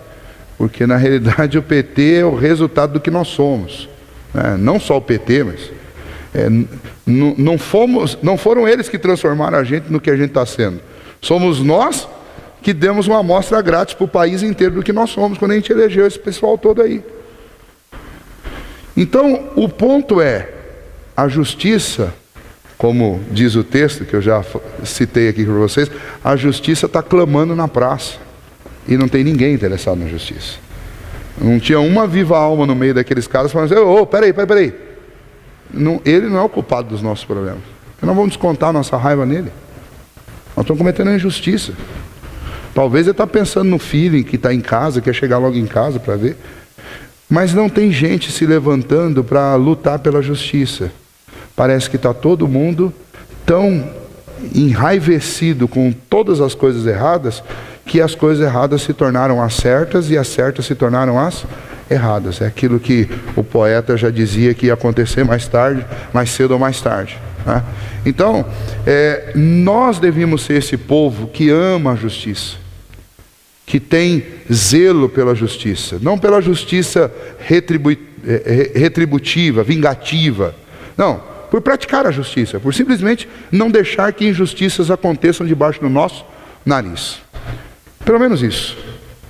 Porque na realidade o PT é o resultado do que nós somos, né? Não só o PT, mas não foram eles que transformaram a gente no que a gente está sendo. Somos nós que demos uma amostra grátis para o país inteiro do que nós somos quando a gente elegeu esse pessoal todo aí. Então o ponto é, a justiça, como diz o texto que eu já citei aqui para vocês, a justiça está clamando na praça. E não tem ninguém interessado na justiça. Não tinha uma viva alma no meio daqueles caras falando assim, peraí. Ele não é o culpado dos nossos problemas. Nós vamos descontar a nossa raiva nele. Nós estamos cometendo uma injustiça. Talvez ele está pensando no filho que está em casa, quer chegar logo em casa para ver. Mas não tem gente se levantando para lutar pela justiça. Parece que está todo mundo tão enraivecido com todas as coisas erradas, que as coisas erradas se tornaram as certas e as certas se tornaram as erradas. É aquilo que o poeta já dizia que ia acontecer mais tarde, mais cedo ou mais tarde, né? Então, nós devíamos ser esse povo que ama a justiça, que tem zelo pela justiça, não pela justiça retributiva, vingativa. Não, por praticar a justiça, por simplesmente não deixar que injustiças aconteçam debaixo do nosso nariz. Pelo menos isso.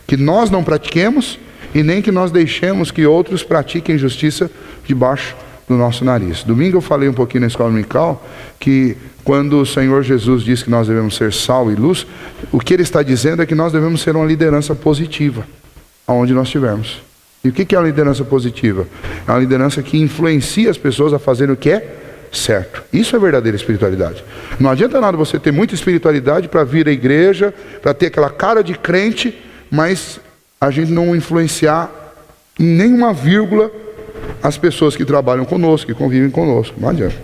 Que nós não pratiquemos e nem que nós deixemos que outros pratiquem justiça debaixo do nosso nariz. Domingo eu falei um pouquinho na escola dominical que quando o Senhor Jesus diz que nós devemos ser sal e luz, o que Ele está dizendo é que nós devemos ser uma liderança positiva, aonde nós estivermos. E o que é a liderança positiva? É uma liderança que influencia as pessoas a fazerem o que é certo. Isso é verdadeira espiritualidade. Não adianta nada você ter muita espiritualidade para vir à igreja, para ter aquela cara de crente, mas a gente não influenciar em nenhuma vírgula as pessoas que trabalham conosco, que convivem conosco. Não adianta.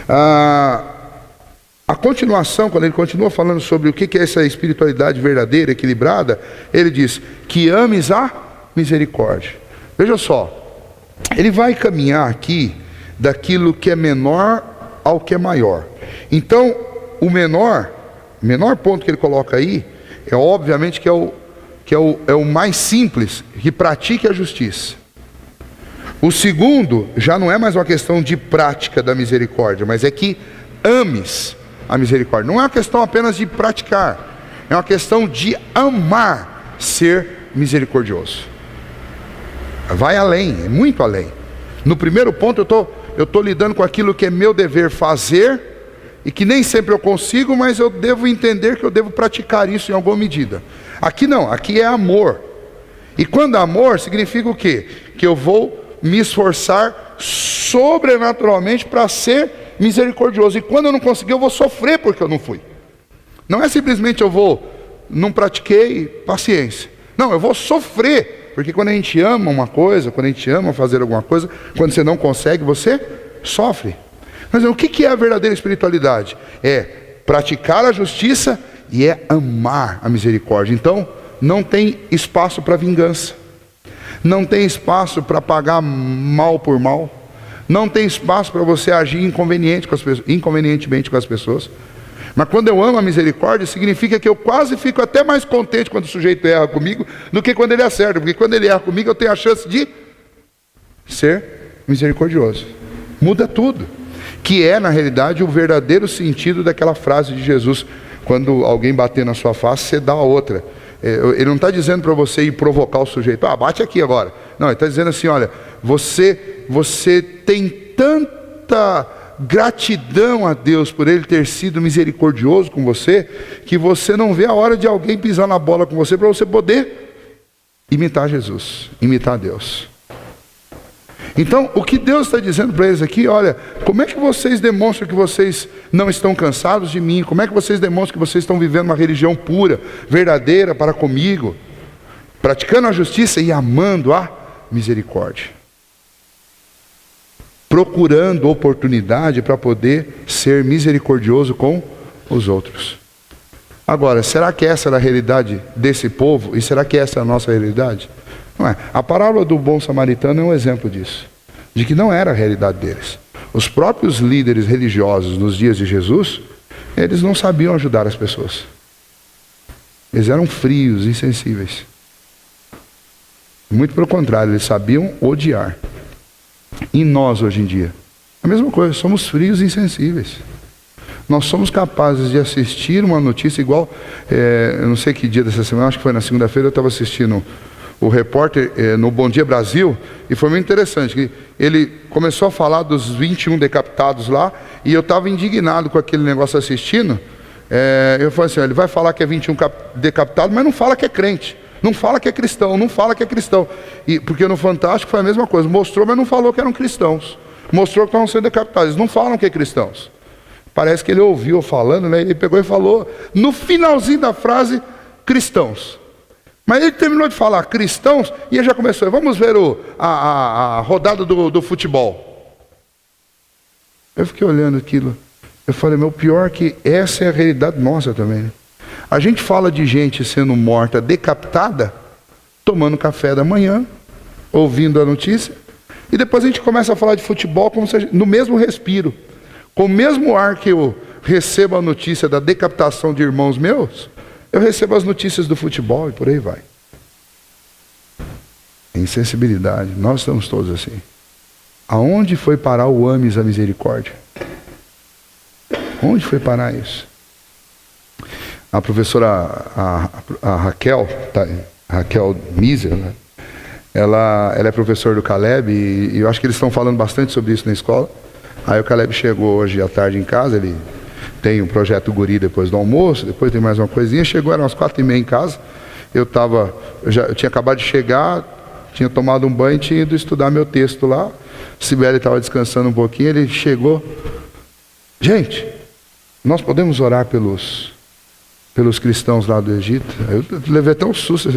A continuação, quando ele continua falando sobre o que é essa espiritualidade verdadeira, equilibrada, ele diz que ames a misericórdia. Veja só, ele vai caminhar aqui daquilo que é menor ao que é maior. Então, o menor ponto que ele coloca aí, é obviamente que é o mais simples, que pratique a justiça. O segundo, já não é mais uma questão de prática da misericórdia, mas é que ames a misericórdia. Não é uma questão apenas de praticar, é uma questão de amar ser misericordioso. Vai além, é muito além. No primeiro ponto eu estou lidando com aquilo que é meu dever fazer, e que nem sempre eu consigo, mas eu devo entender que eu devo praticar isso em alguma medida. Aqui não, aqui é amor. E quando amor, significa o quê? Que eu vou me esforçar sobrenaturalmente para ser misericordioso. E quando eu não conseguir, eu vou sofrer porque eu não fui. Não é simplesmente não pratiquei, paciência. Não, eu vou sofrer. Porque quando a gente ama uma coisa, quando a gente ama fazer alguma coisa, quando você não consegue, você sofre. Mas o que é a verdadeira espiritualidade? É praticar a justiça e é amar a misericórdia. Então, não tem espaço para vingança. Não tem espaço para pagar mal por mal. Não tem espaço para você agir inconvenientemente com as pessoas. Mas quando eu amo a misericórdia, significa que eu quase fico até mais contente quando o sujeito erra comigo do que quando ele acerta. Porque quando ele erra comigo, eu tenho a chance de ser misericordioso. Muda tudo. Que é, na realidade, o verdadeiro sentido daquela frase de Jesus. Quando alguém bater na sua face, você dá a outra. Ele não está dizendo para você ir provocar o sujeito. Bate aqui agora. Não, ele está dizendo assim, olha, você tem tanta gratidão a Deus por Ele ter sido misericordioso com você, que você não vê a hora de alguém pisar na bola com você, para você poder imitar Jesus, imitar Deus. Então, o que Deus está dizendo para eles aqui, olha, como é que vocês demonstram que vocês não estão cansados de mim? Como é que vocês demonstram que vocês estão vivendo uma religião pura, verdadeira para comigo? Praticando a justiça e amando a misericórdia. Procurando oportunidade para poder ser misericordioso com os outros. Agora, será que essa era a realidade desse povo? E será que essa é a nossa realidade? Não é. A parábola do bom samaritano é um exemplo disso. De que não era a realidade deles. Os próprios líderes religiosos nos dias de Jesus, eles não sabiam ajudar as pessoas. Eles eram frios, insensíveis. Muito pelo contrário, eles sabiam odiar. E nós hoje em dia? A mesma coisa, somos frios e insensíveis. Nós somos capazes de assistir uma notícia igual, eu não sei que dia dessa semana, acho que foi na segunda-feira, eu estava assistindo o repórter no Bom Dia Brasil, e foi muito interessante, que ele começou a falar dos 21 decapitados lá, e eu estava indignado com aquele negócio assistindo. Eu falei assim, ele vai falar que é 21 decapitados, mas não fala que é crente, não fala que é cristão, não fala que é cristão. E, porque no Fantástico foi a mesma coisa, mostrou, mas não falou que eram cristãos, mostrou que estavam sendo decapitados, eles não falam que é cristãos. Parece que ele ouviu falando, né? Ele pegou e falou, no finalzinho da frase, cristãos. Mas ele terminou de falar cristãos e ele já começou, vamos ver a rodada do futebol. Eu fiquei olhando aquilo, eu falei, meu, pior que essa é a realidade nossa também, né? A gente fala de gente sendo morta, decapitada, tomando café da manhã, ouvindo a notícia, e depois a gente começa a falar de futebol como se no mesmo respiro. Com o mesmo ar que eu recebo a notícia da decapitação de irmãos meus, eu recebo as notícias do futebol e por aí vai. Insensibilidade, nós estamos todos assim. Aonde foi parar o ames, a misericórdia? Onde foi parar isso? A professora a Raquel, Raquel Miser, né? Ela é professora do Caleb e eu acho que eles estão falando bastante sobre isso na escola. Aí o Caleb chegou hoje à tarde em casa, ele tem um projeto Guri depois do almoço, depois tem mais uma coisinha, chegou, eram umas 4h30 em casa, eu tinha acabado de chegar, tinha tomado um banho e tinha ido estudar meu texto lá, Sibeli estava descansando um pouquinho, ele chegou, gente, nós podemos orar pelos cristãos lá do Egito? Eu levei até um susto.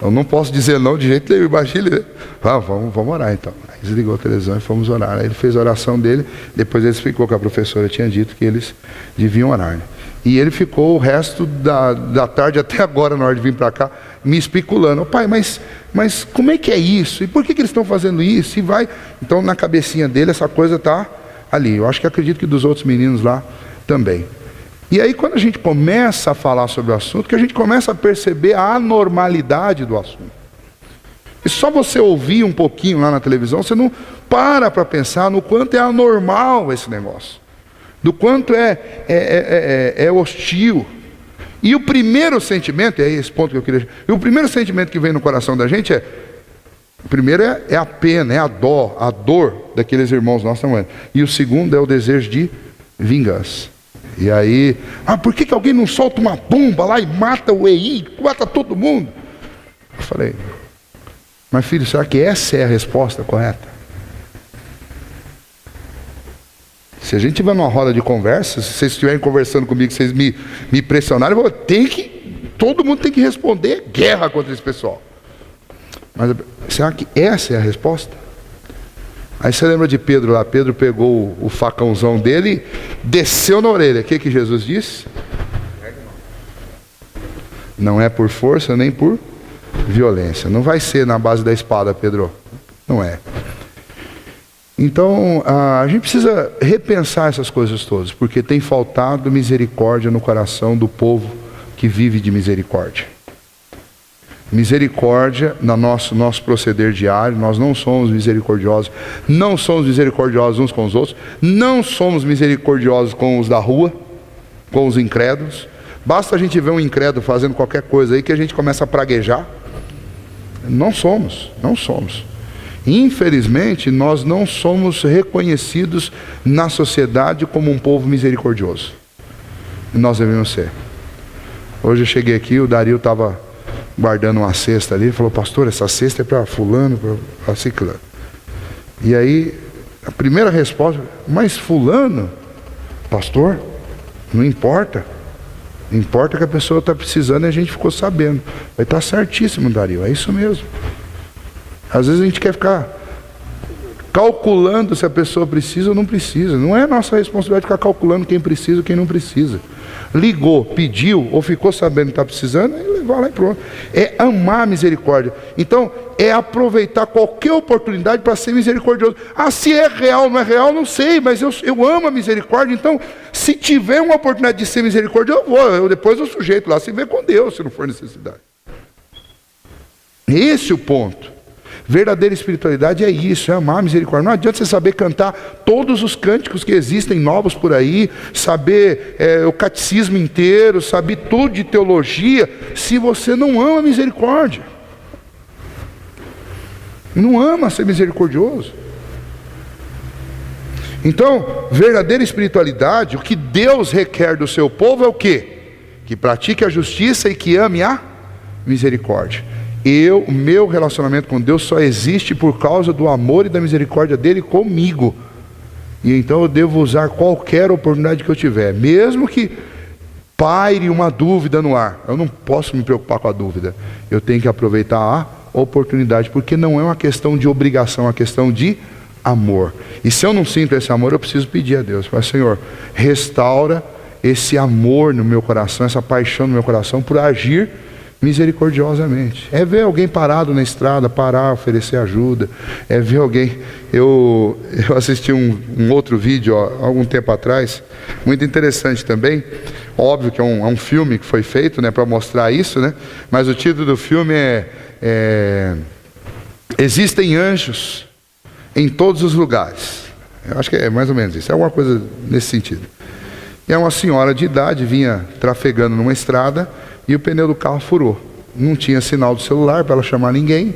Eu não posso dizer não de jeito nenhum, imagine, né? Vamos orar então. Aí desligou a televisão e fomos orar. Aí ele fez a oração dele, depois ele explicou que a professora tinha dito que eles deviam orar. Né? E ele ficou o resto da tarde até agora, na hora de vir para cá, me especulando. Pai, mas como é que é isso? E por que eles estão fazendo isso? E vai... Então na cabecinha dele essa coisa está ali. Eu acho que acredito que dos outros meninos lá também. E aí quando a gente começa a falar sobre o assunto, que a gente começa a perceber a anormalidade do assunto. E só você ouvir um pouquinho lá na televisão, você não para pensar no quanto é anormal esse negócio. Do quanto é hostil. E o primeiro sentimento, é esse ponto que eu queria... E o primeiro sentimento que vem no coração da gente primeiro é a pena, é a dor daqueles irmãos nossos. E o segundo é o desejo de vingança. E aí, por que alguém não solta uma bomba lá e mata o EI, mata todo mundo? Eu falei, mas filho, será que essa é a resposta correta? Se a gente estiver numa roda de conversa, se vocês estiverem conversando comigo, vocês me pressionarem, eu vou, todo mundo tem que responder guerra contra esse pessoal. Mas será que essa é a resposta? Aí você lembra de Pedro lá? Pedro pegou o facãozão dele, desceu na orelha. O que Jesus disse? Não é por força nem por violência. Não vai ser na base da espada, Pedro. Não é. Então, a gente precisa repensar essas coisas todas, porque tem faltado misericórdia no coração do povo que vive de misericórdia. Misericórdia no nosso proceder diário. Nós não somos misericordiosos, não somos misericordiosos uns com os outros, não somos misericordiosos com os da rua, com os incrédulos. Basta a gente ver um incrédulo fazendo qualquer coisa aí que a gente começa a praguejar. Não somos. Infelizmente, nós não somos reconhecidos na sociedade como um povo misericordioso. E nós devemos ser. Hoje eu cheguei aqui, o Dario estava guardando uma cesta ali, ele falou, pastor, essa cesta é para fulano, para ciclano. E aí, a primeira resposta, mas fulano, pastor, não importa. Importa que a pessoa está precisando e a gente ficou sabendo. Vai estar certíssimo, Dario, é isso mesmo. Às vezes a gente quer ficar calculando se a pessoa precisa ou não precisa. Não é nossa responsabilidade ficar calculando quem precisa ou quem não precisa. Ligou, pediu ou ficou sabendo que está precisando, e levar lá e pronto. É amar a misericórdia. Então, é aproveitar qualquer oportunidade para ser misericordioso. Se é real ou não é real, não sei, mas eu amo a misericórdia. Então, se tiver uma oportunidade de ser misericordioso, eu vou. Depois o sujeito lá se vê com Deus, se não for necessidade. Esse é o ponto. Verdadeira espiritualidade é isso, é amar a misericórdia. Não adianta você saber cantar todos os cânticos que existem novos por aí, saber o catecismo inteiro, saber tudo de teologia, se você não ama a misericórdia. Não ama ser misericordioso. Então, verdadeira espiritualidade, o que Deus requer do seu povo é o quê? Que pratique a justiça e que ame a misericórdia. O meu relacionamento com Deus só existe por causa do amor e da misericórdia dele comigo. E então eu devo usar qualquer oportunidade que eu tiver, mesmo que paire uma dúvida no ar. Eu não posso me preocupar com a dúvida. Eu tenho que aproveitar a oportunidade, porque não é uma questão de obrigação, é uma questão de amor. E se eu não sinto esse amor, eu preciso pedir a Deus. Mas, Senhor, restaura esse amor no meu coração, essa paixão no meu coração por agir misericordiosamente. É ver alguém parado na estrada, parar, oferecer ajuda. É ver alguém... Eu assisti um outro vídeo há algum tempo atrás, muito interessante também. Óbvio que é um filme que foi feito, né, para mostrar isso, né? Mas o título do filme Existem Anjos em todos os lugares. Eu acho que é mais ou menos isso, é alguma coisa nesse sentido. E é uma senhora de idade, vinha trafegando numa estrada e o pneu do carro furou. Não tinha sinal do celular para ela chamar ninguém,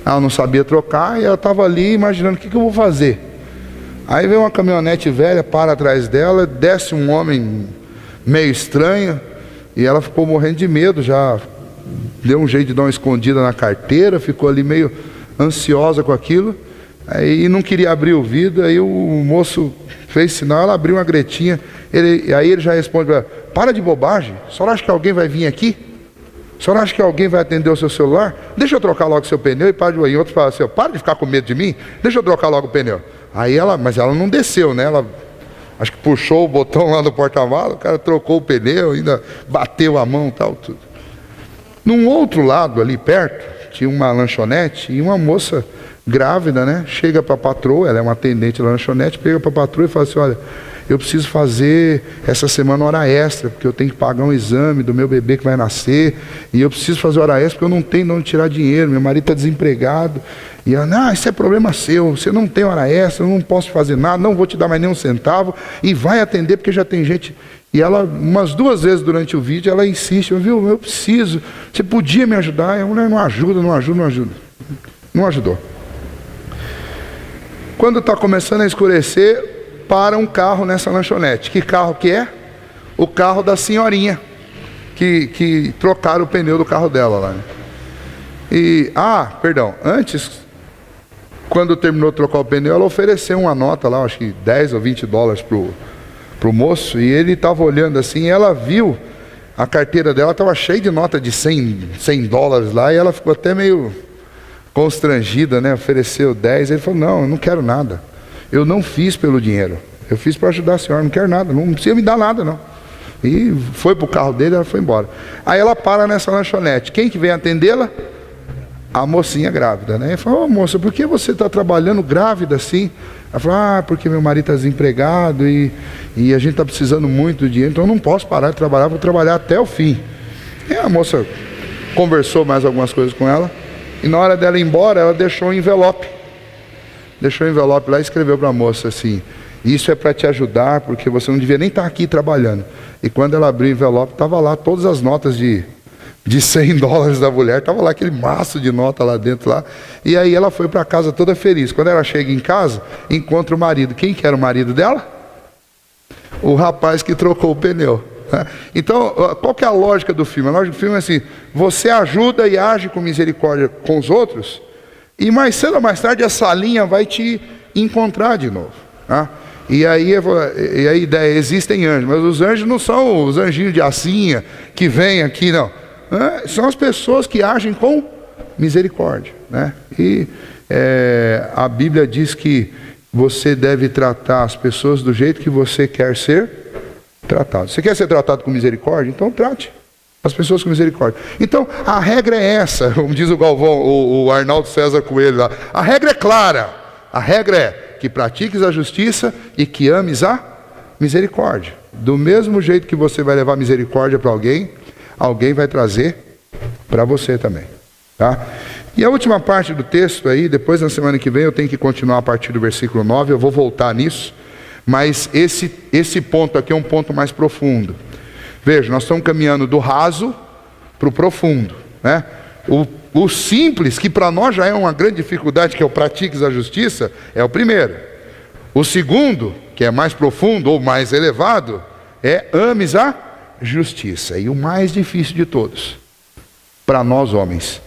ela não sabia trocar e ela estava ali imaginando o que eu vou fazer. Aí veio uma caminhonete velha, para atrás dela, desce um homem meio estranho e ela ficou morrendo de medo, já deu um jeito de dar uma escondida na carteira, ficou ali meio ansiosa com aquilo. Aí não queria abrir o vidro, aí o moço fez sinal, ela abriu uma gretinha, aí ele já responde para ela: para de bobagem, a senhora acha que alguém vai vir aqui? A senhora acha que alguém vai atender o seu celular? Deixa eu trocar logo o seu pneu. E para de... E outro fala assim: para de ficar com medo de mim, deixa eu trocar logo o pneu. Aí ela, mas ela não desceu, né? Ela acho que puxou o botão lá do porta-malas, o cara trocou o pneu, ainda bateu a mão e tal, tudo. Num outro lado ali perto, tinha uma lanchonete e uma moça grávida, né? Chega para a patroa, ela é uma atendente da lanchonete, chega para a patroa e fala assim: olha, eu preciso fazer essa semana hora extra, porque eu tenho que pagar um exame do meu bebê que vai nascer, e eu preciso fazer hora extra porque eu não tenho de onde tirar dinheiro, meu marido está desempregado. E ela: não, isso é problema seu, você não tem hora extra, eu não posso fazer nada, não vou te dar mais nem um centavo, e vai atender porque já tem gente. E ela, umas 2 vezes durante o vídeo, ela insiste: viu, eu preciso, você podia me ajudar? E a mulher: não ajuda. Não ajudou. Quando está começando a escurecer, para um carro nessa lanchonete. Que carro que é? O carro da senhorinha, que trocaram o pneu do carro dela lá, né? E, perdão, antes, quando terminou de trocar o pneu, ela ofereceu uma nota lá, acho que 10 ou 20 dólares pro moço, e ele estava olhando assim, e ela viu, a carteira dela estava cheia de nota de 100 dólares lá, e ela ficou até meio constrangida, né? Ofereceu 10, ele falou: não, eu não quero nada, eu não fiz pelo dinheiro, eu fiz para ajudar a senhora, não quero nada, não precisa me dar nada não. E foi pro carro dele, ela foi embora. Aí ela para nessa lanchonete, quem que vem atendê-la? A mocinha grávida, né? Ele falou: ô moça, por que você está trabalhando grávida assim? Ela falou: porque meu marido está desempregado e a gente está precisando muito de dinheiro, então eu não posso parar de trabalhar, vou trabalhar até o fim. E a moça conversou mais algumas coisas com ela, e na hora dela ir embora, ela deixou um envelope. Deixou o envelope lá e escreveu para a moça assim: isso é para te ajudar, porque você não devia nem estar aqui trabalhando. E quando ela abriu o envelope, estava lá todas as notas de 100 dólares da mulher, estava lá aquele maço de nota lá dentro lá. E aí ela foi para casa toda feliz. Quando ela chega em casa, encontra o marido. Quem que era o marido dela? O rapaz que trocou o pneu. Então, qual que é a lógica do filme? A lógica do filme é assim: você ajuda e age com misericórdia com os outros, e mais cedo ou mais tarde essa linha vai te encontrar de novo. E aí a ideia: existem anjos, mas os anjos não são os anjinhos de Assinha que vêm aqui, não. São as pessoas que agem com misericórdia, né? E a Bíblia diz que você deve tratar as pessoas do jeito que você quer ser tratado. Você quer ser tratado com misericórdia? Então trate as pessoas com misericórdia. Então a regra é essa, como diz o Galvão, o Arnaldo César Coelho lá. A regra é clara. A regra é que pratiques a justiça e que ames a misericórdia. Do mesmo jeito que você vai levar misericórdia para alguém, alguém vai trazer para você também, tá? E a última parte do texto aí, depois na semana que vem eu tenho que continuar a partir do versículo 9, eu vou voltar nisso, mas esse ponto aqui é um ponto mais profundo. Veja, nós estamos caminhando do raso para o profundo, né? O simples, que para nós já é uma grande dificuldade, que é o pratiques a justiça, é o primeiro. O segundo, que é mais profundo ou mais elevado, é ames a justiça. E o mais difícil de todos, para nós homens: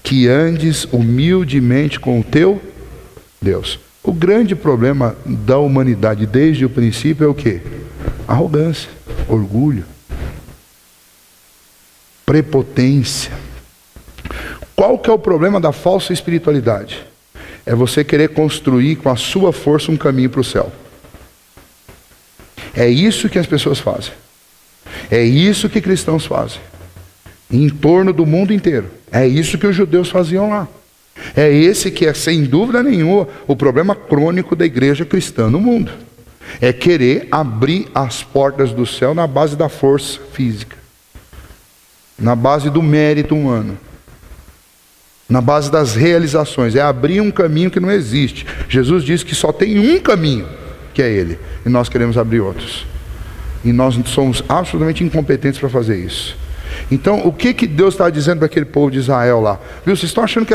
que andes humildemente com o teu Deus. O grande problema da humanidade desde o princípio é o quê? Arrogância, orgulho, prepotência. Qual que é o problema da falsa espiritualidade? É você querer construir com a sua força um caminho para o céu. É isso que as pessoas fazem. É isso que cristãos fazem em torno do mundo inteiro. É isso que os judeus faziam lá. É esse que é, sem dúvida nenhuma, o problema crônico da igreja cristã no mundo. É querer abrir as portas do céu na base da força física, na base do mérito humano, na base das realizações, é abrir um caminho que não existe. Jesus disse que só tem um caminho, que é Ele, e nós queremos abrir outros. E nós somos absolutamente incompetentes para fazer isso. Então, o que Deus está dizendo para aquele povo de Israel lá? Viu? Vocês estão achando que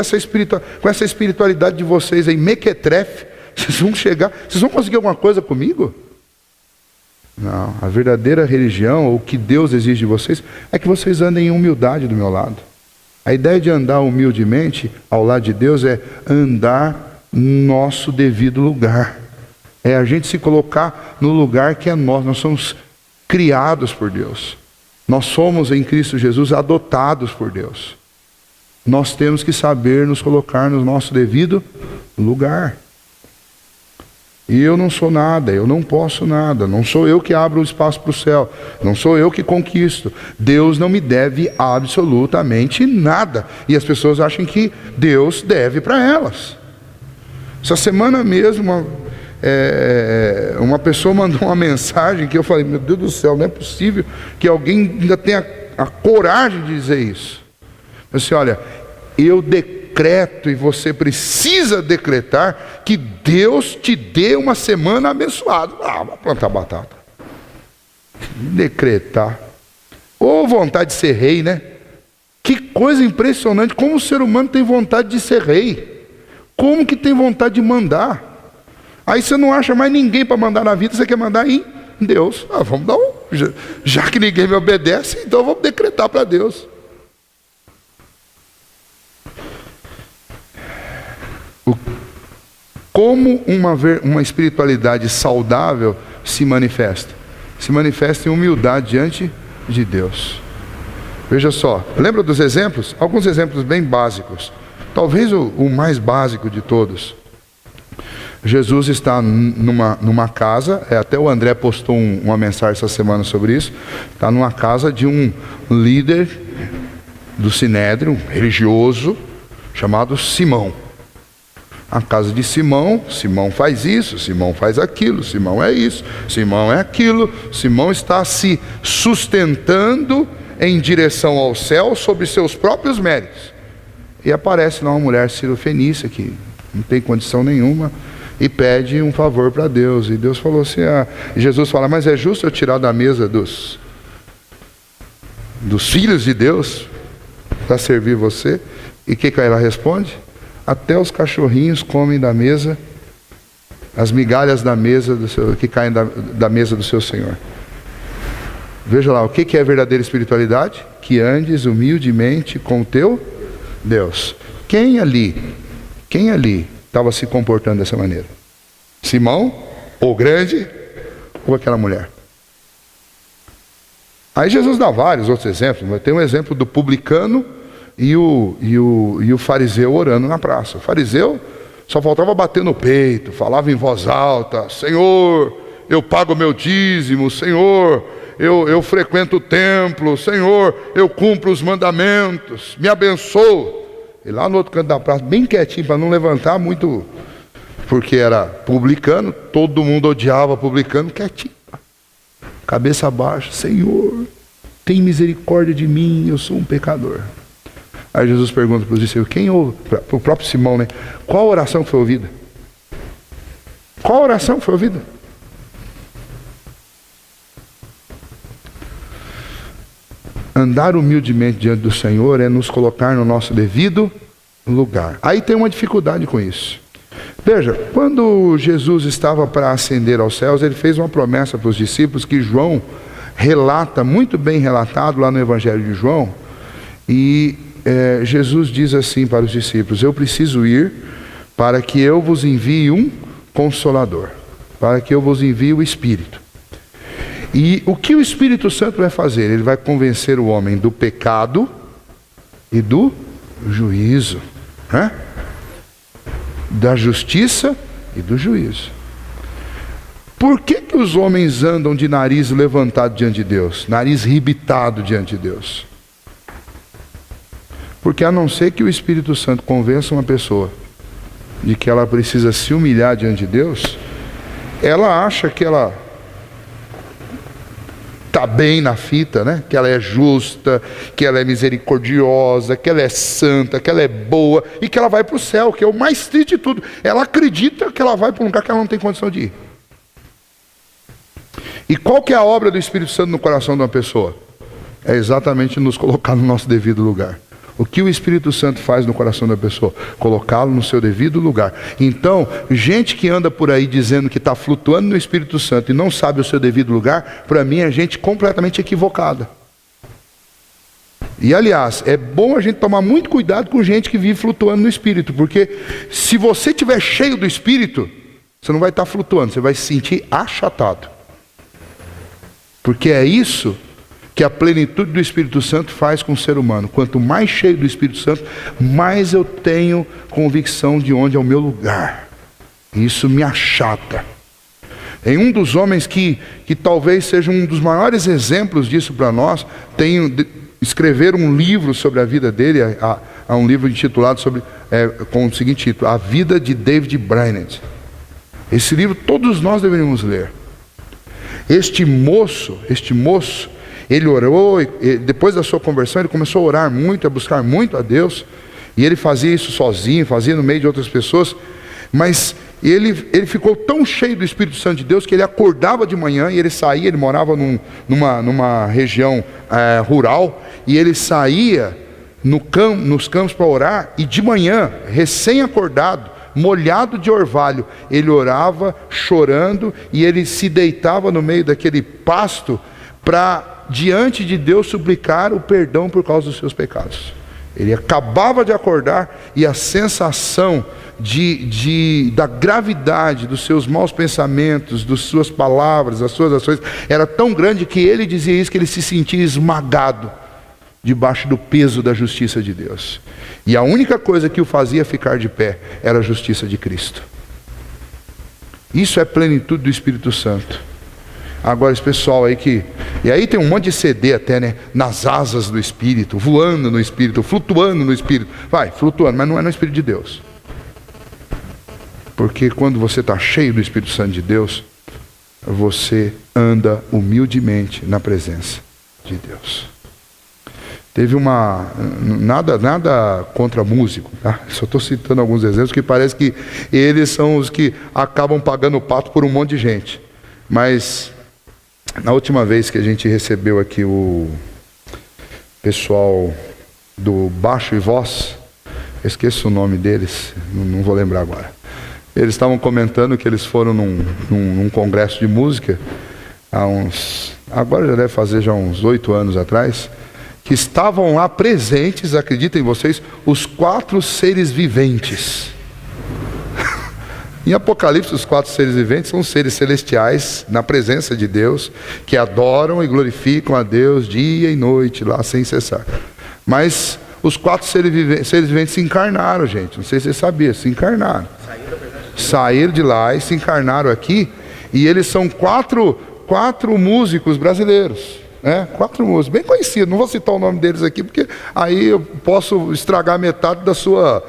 com essa espiritualidade de vocês aí, mequetrefe, vocês vão chegar, vocês vão conseguir alguma coisa comigo? Não, a verdadeira religião, ou o que Deus exige de vocês, é que vocês andem em humildade do meu lado. A ideia de andar humildemente ao lado de Deus é andar no nosso devido lugar. É a gente se colocar no lugar que é nosso. Nós somos criados por Deus. Nós somos em Cristo Jesus adotados por Deus. Nós temos que saber nos colocar no nosso devido lugar. E eu não sou nada, eu não posso nada, não sou eu que abro o espaço para o céu, não sou eu que conquisto. Deus não me deve absolutamente nada. E as pessoas acham que Deus deve para elas. Essa semana mesmo, uma pessoa mandou uma mensagem que eu falei, meu Deus do céu, não é possível que alguém ainda tenha a coragem de dizer isso. Eu disse, olha, eu decreto, e você precisa decretar, que Deus te dê uma semana abençoada. Vai plantar batata. Decretar. Ou vontade de ser rei, né? Que coisa impressionante, como o ser humano tem vontade de ser rei. Como que tem vontade de mandar? Aí você não acha mais ninguém para mandar na vida, você quer mandar em Deus. Vamos dar já que ninguém me obedece, então vamos decretar para Deus. Como uma espiritualidade saudável se manifesta? Se manifesta em humildade diante de Deus. Veja só, lembra dos exemplos? Alguns exemplos bem básicos. Talvez o mais básico de todos. Jesus está numa casa, até o André postou uma mensagem essa semana sobre isso. Está numa casa de um líder do Sinédrio, religioso, chamado Simão. A casa de Simão, Simão faz isso, Simão faz aquilo, Simão é isso, Simão é aquilo. Simão está se sustentando em direção ao céu sobre seus próprios méritos. E aparece lá uma mulher cirofenícia que não tem condição nenhuma e pede um favor para Deus. E Deus falou assim, Jesus fala, mas é justo eu tirar da mesa dos filhos de Deus para servir você? E o que ela responde? Até os cachorrinhos comem da mesa, as migalhas da mesa que caem da mesa do seu Senhor. Veja lá, o que é verdadeira espiritualidade? Que andes humildemente com o teu Deus. Quem ali estava se comportando dessa maneira? Simão, o grande, ou aquela mulher? Aí Jesus dá vários outros exemplos, mas tem um exemplo do publicano e o fariseu orando na praça. O fariseu só faltava bater no peito, falava em voz alta, Senhor, eu pago meu dízimo, Senhor, eu frequento o templo, Senhor, eu cumpro os mandamentos, me abençoa. E lá no outro canto da praça, bem quietinho, para não levantar muito, porque era publicano, todo mundo odiava publicano, quietinho, cabeça baixa, Senhor, tem misericórdia de mim, eu sou um pecador. Aí Jesus pergunta para os discípulos, para o próprio Simão, né? Qual oração foi ouvida? Qual oração foi ouvida? Andar humildemente diante do Senhor é nos colocar no nosso devido lugar. Aí tem uma dificuldade com isso. Veja, quando Jesus estava para ascender aos céus, ele fez uma promessa para os discípulos que João relata, muito bem relatado lá no Evangelho de João. E Jesus diz assim para os discípulos, eu preciso ir para que eu vos envie um Consolador, para que eu vos envie o Espírito. E o que o Espírito Santo vai fazer? Ele vai convencer o homem do pecado e do juízo, né? Da justiça e do juízo. Por que os homens andam de nariz levantado diante de Deus? Nariz rebitado diante de Deus? Porque a não ser que o Espírito Santo convença uma pessoa de que ela precisa se humilhar diante de Deus, ela acha que ela está está bem na fita, né? Que ela é justa, que ela é misericordiosa, que ela é santa, que ela é boa e que ela vai para o céu, que é o mais triste de tudo. Ela acredita que ela vai para um lugar que ela não tem condição de ir. E qual que é a obra do Espírito Santo no coração de uma pessoa? É exatamente nos colocar no nosso devido lugar. O que o Espírito Santo faz no coração da pessoa? Colocá-lo no seu devido lugar. Então, gente que anda por aí dizendo que está flutuando no Espírito Santo e não sabe o seu devido lugar, para mim é gente completamente equivocada. E aliás, é bom a gente tomar muito cuidado com gente que vive flutuando no Espírito, porque se você estiver cheio do Espírito, você não vai estar flutuando, você vai se sentir achatado. Porque é isso que a plenitude do Espírito Santo faz com o ser humano. Quanto mais cheio do Espírito Santo, mais eu tenho convicção de onde é o meu lugar. E isso me achata. Em um dos homens que talvez seja um dos maiores exemplos disso para nós, escrever um livro sobre a vida dele, há um livro intitulado com o seguinte título: A Vida de David Brainerd. Esse livro todos nós deveríamos ler. Este moço, ele orou, e depois da sua conversão, ele começou a orar muito, a buscar muito a Deus, e ele fazia isso sozinho, fazia no meio de outras pessoas, mas ele ficou tão cheio do Espírito Santo de Deus, que ele acordava de manhã, e ele saía, ele morava numa região rural, e ele saía nos campos para orar, e de manhã, recém-acordado, molhado de orvalho, ele orava chorando, e ele se deitava no meio daquele pasto para diante de Deus suplicar o perdão por causa dos seus pecados. Ele acabava de acordar e a sensação da gravidade dos seus maus pensamentos, das suas palavras, das suas ações, era tão grande que ele dizia isso, que ele se sentia esmagado debaixo do peso da justiça de Deus. E a única coisa que o fazia ficar de pé era a justiça de Cristo. Isso é plenitude do Espírito Santo. Agora esse pessoal aí e aí tem um monte de CD até, né? Nas asas do Espírito, voando no Espírito, flutuando no Espírito. Vai, flutuando, mas não é no Espírito de Deus. Porque quando você está cheio do Espírito Santo de Deus, você anda humildemente na presença de Deus. Teve nada contra músico, tá? Só estou citando alguns exemplos que parece que eles são os que acabam pagando o pato por um monte de gente. Mas na última vez que a gente recebeu aqui o pessoal do baixo e voz, eu esqueço o nome deles, não vou lembrar agora. Eles estavam comentando que eles foram num congresso de música agora já deve fazer já uns 8 anos atrás, que estavam lá presentes, acreditem vocês, os 4 seres viventes. Em Apocalipse, os 4 seres viventes são seres celestiais na presença de Deus, que adoram e glorificam a Deus dia e noite lá sem cessar. Mas os 4 seres viventes se encarnaram, gente. Não sei se você sabia, se encarnaram. Saíram de lá e se encarnaram aqui. E eles são quatro músicos brasileiros. 4 músicos, bem conhecidos. Não vou citar o nome deles aqui, porque aí eu posso estragar metade da sua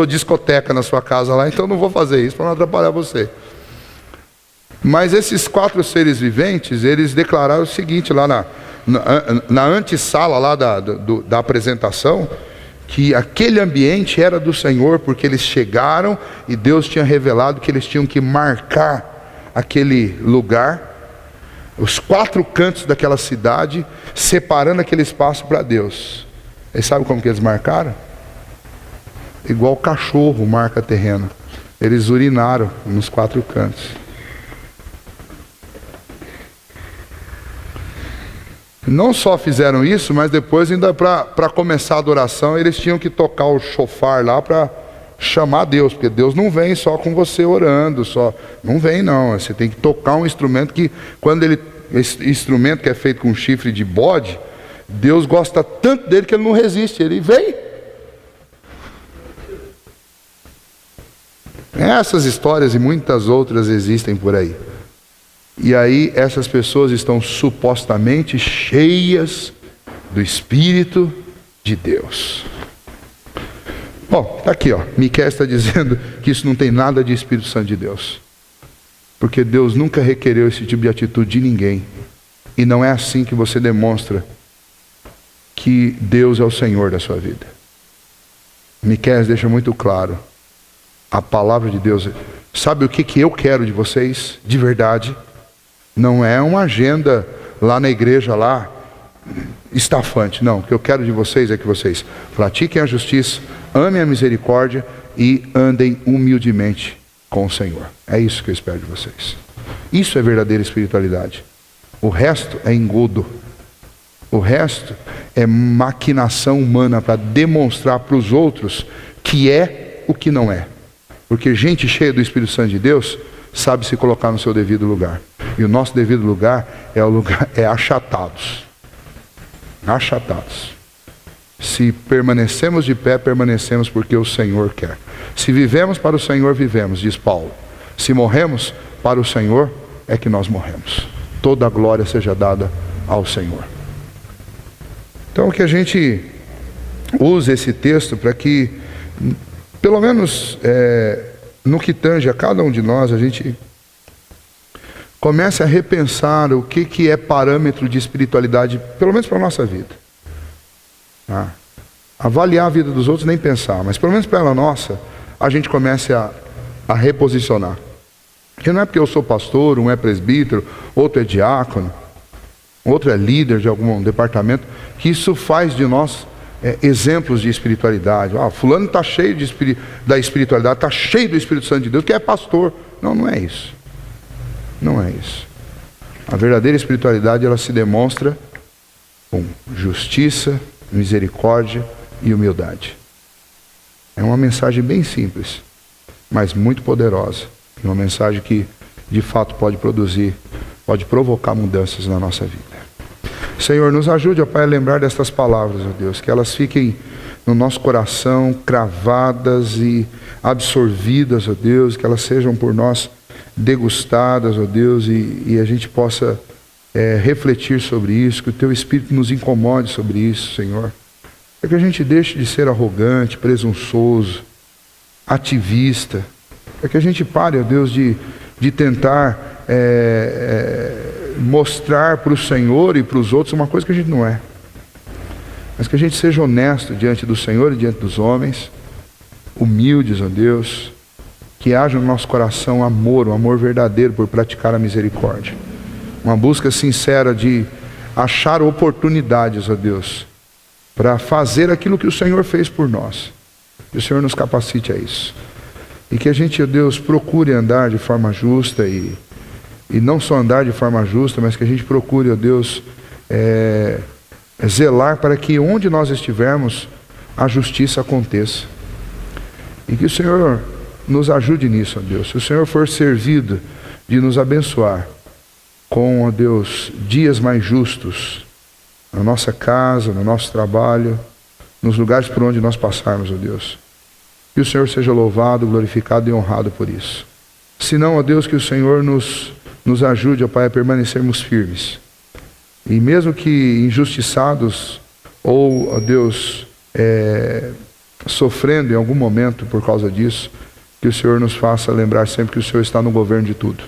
discoteca na sua casa lá, então não vou fazer isso para não atrapalhar você. Mas esses 4 seres viventes, eles declararam o seguinte lá na antessala lá da apresentação, que aquele ambiente era do Senhor, porque eles chegaram e Deus tinha revelado que eles tinham que marcar aquele lugar, os 4 cantos daquela cidade, separando aquele espaço para Deus. E sabe como que eles marcaram? Igual cachorro marca terreno. Eles urinaram nos 4 cantos. Não só fizeram isso, mas depois ainda para começar a adoração, eles tinham que tocar o chofar lá para chamar Deus, porque Deus não vem só com você orando, não vem não, você tem que tocar um instrumento que, esse instrumento que é feito com chifre de bode, Deus gosta tanto dele que ele não resiste, ele vem. Essas histórias e muitas outras existem por aí. E aí essas pessoas estão supostamente cheias do Espírito de Deus. Bom, está aqui, Miqueias está dizendo que isso não tem nada de Espírito Santo de Deus. Porque Deus nunca requereu esse tipo de atitude de ninguém. E não é assim que você demonstra que Deus é o Senhor da sua vida. Miqueias deixa muito claro. A palavra de Deus. Sabe o que eu quero de vocês? De verdade. Não é uma agenda lá na igreja, lá, estafante. Não, o que eu quero de vocês é que vocês pratiquem a justiça, amem a misericórdia e andem humildemente com o Senhor. É isso que eu espero de vocês. Isso é verdadeira espiritualidade. O resto é engodo. O resto é maquinação humana para demonstrar para os outros que é o que não é. Porque gente cheia do Espírito Santo de Deus sabe se colocar no seu devido lugar. E o nosso devido lugar é achatados. Achatados. Se permanecemos de pé, permanecemos porque o Senhor quer. Se vivemos para o Senhor, vivemos, diz Paulo. Se morremos para o Senhor, é que nós morremos. Toda a glória seja dada ao Senhor. Então que a gente use esse texto para que, pelo menos no que tange a cada um de nós, a gente comece a repensar o que é parâmetro de espiritualidade, pelo menos para a nossa vida. Avaliar a vida dos outros, nem pensar, mas pelo menos para a nossa, a gente comece a reposicionar. Porque não é porque eu sou pastor, um é presbítero, outro é diácono, outro é líder de algum departamento, que isso faz de nós exemplos de espiritualidade. Fulano está cheio da espiritualidade, está cheio do Espírito Santo de Deus, que é pastor. Não, não é isso. Não é isso. A verdadeira espiritualidade, ela se demonstra com justiça, misericórdia e humildade. É uma mensagem bem simples, mas muito poderosa. Uma mensagem que, de fato, pode provocar mudanças na nossa vida. Senhor, nos ajude, ó Pai, a lembrar destas palavras, ó Deus, que elas fiquem no nosso coração, cravadas e absorvidas, ó Deus, que elas sejam por nós degustadas, ó Deus, e a gente possa refletir sobre isso, que o Teu Espírito nos incomode sobre isso, Senhor. Para que a gente deixe de ser arrogante, presunçoso, ativista, para que a gente pare, ó Deus, de tentar mostrar para o Senhor e para os outros uma coisa que a gente não é. Mas que a gente seja honesto diante do Senhor e diante dos homens, humildes, ó Deus, que haja no nosso coração amor, um amor verdadeiro por praticar a misericórdia. Uma busca sincera de achar oportunidades, ó Deus, para fazer aquilo que o Senhor fez por nós. Que o Senhor nos capacite a isso. E que a gente, ó Deus, procure andar de forma justa e não só andar de forma justa, mas que a gente procure, ó Deus, zelar para que onde nós estivermos, a justiça aconteça. E que o Senhor nos ajude nisso, ó Deus. Se o Senhor for servido de nos abençoar com, ó Deus, dias mais justos, na nossa casa, no nosso trabalho, nos lugares por onde nós passarmos, ó Deus. Que o Senhor seja louvado, glorificado e honrado por isso. Se não, ó Deus, que o Senhor nos ajude, ó Pai, a permanecermos firmes. E mesmo que injustiçados ou, ó Deus, sofrendo em algum momento por causa disso, que o Senhor nos faça lembrar sempre que o Senhor está no governo de tudo.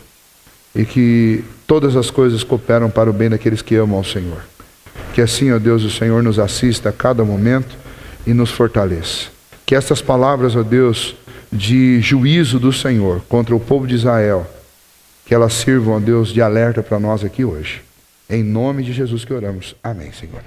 E que todas as coisas cooperam para o bem daqueles que amam ao Senhor. Que assim, ó Deus, o Senhor nos assista a cada momento e nos fortaleça. Que estas palavras, ó Deus, de juízo do Senhor contra o povo de Israel, que elas sirvam, ó Deus, de alerta para nós aqui hoje. Em nome de Jesus que oramos. Amém, Senhor.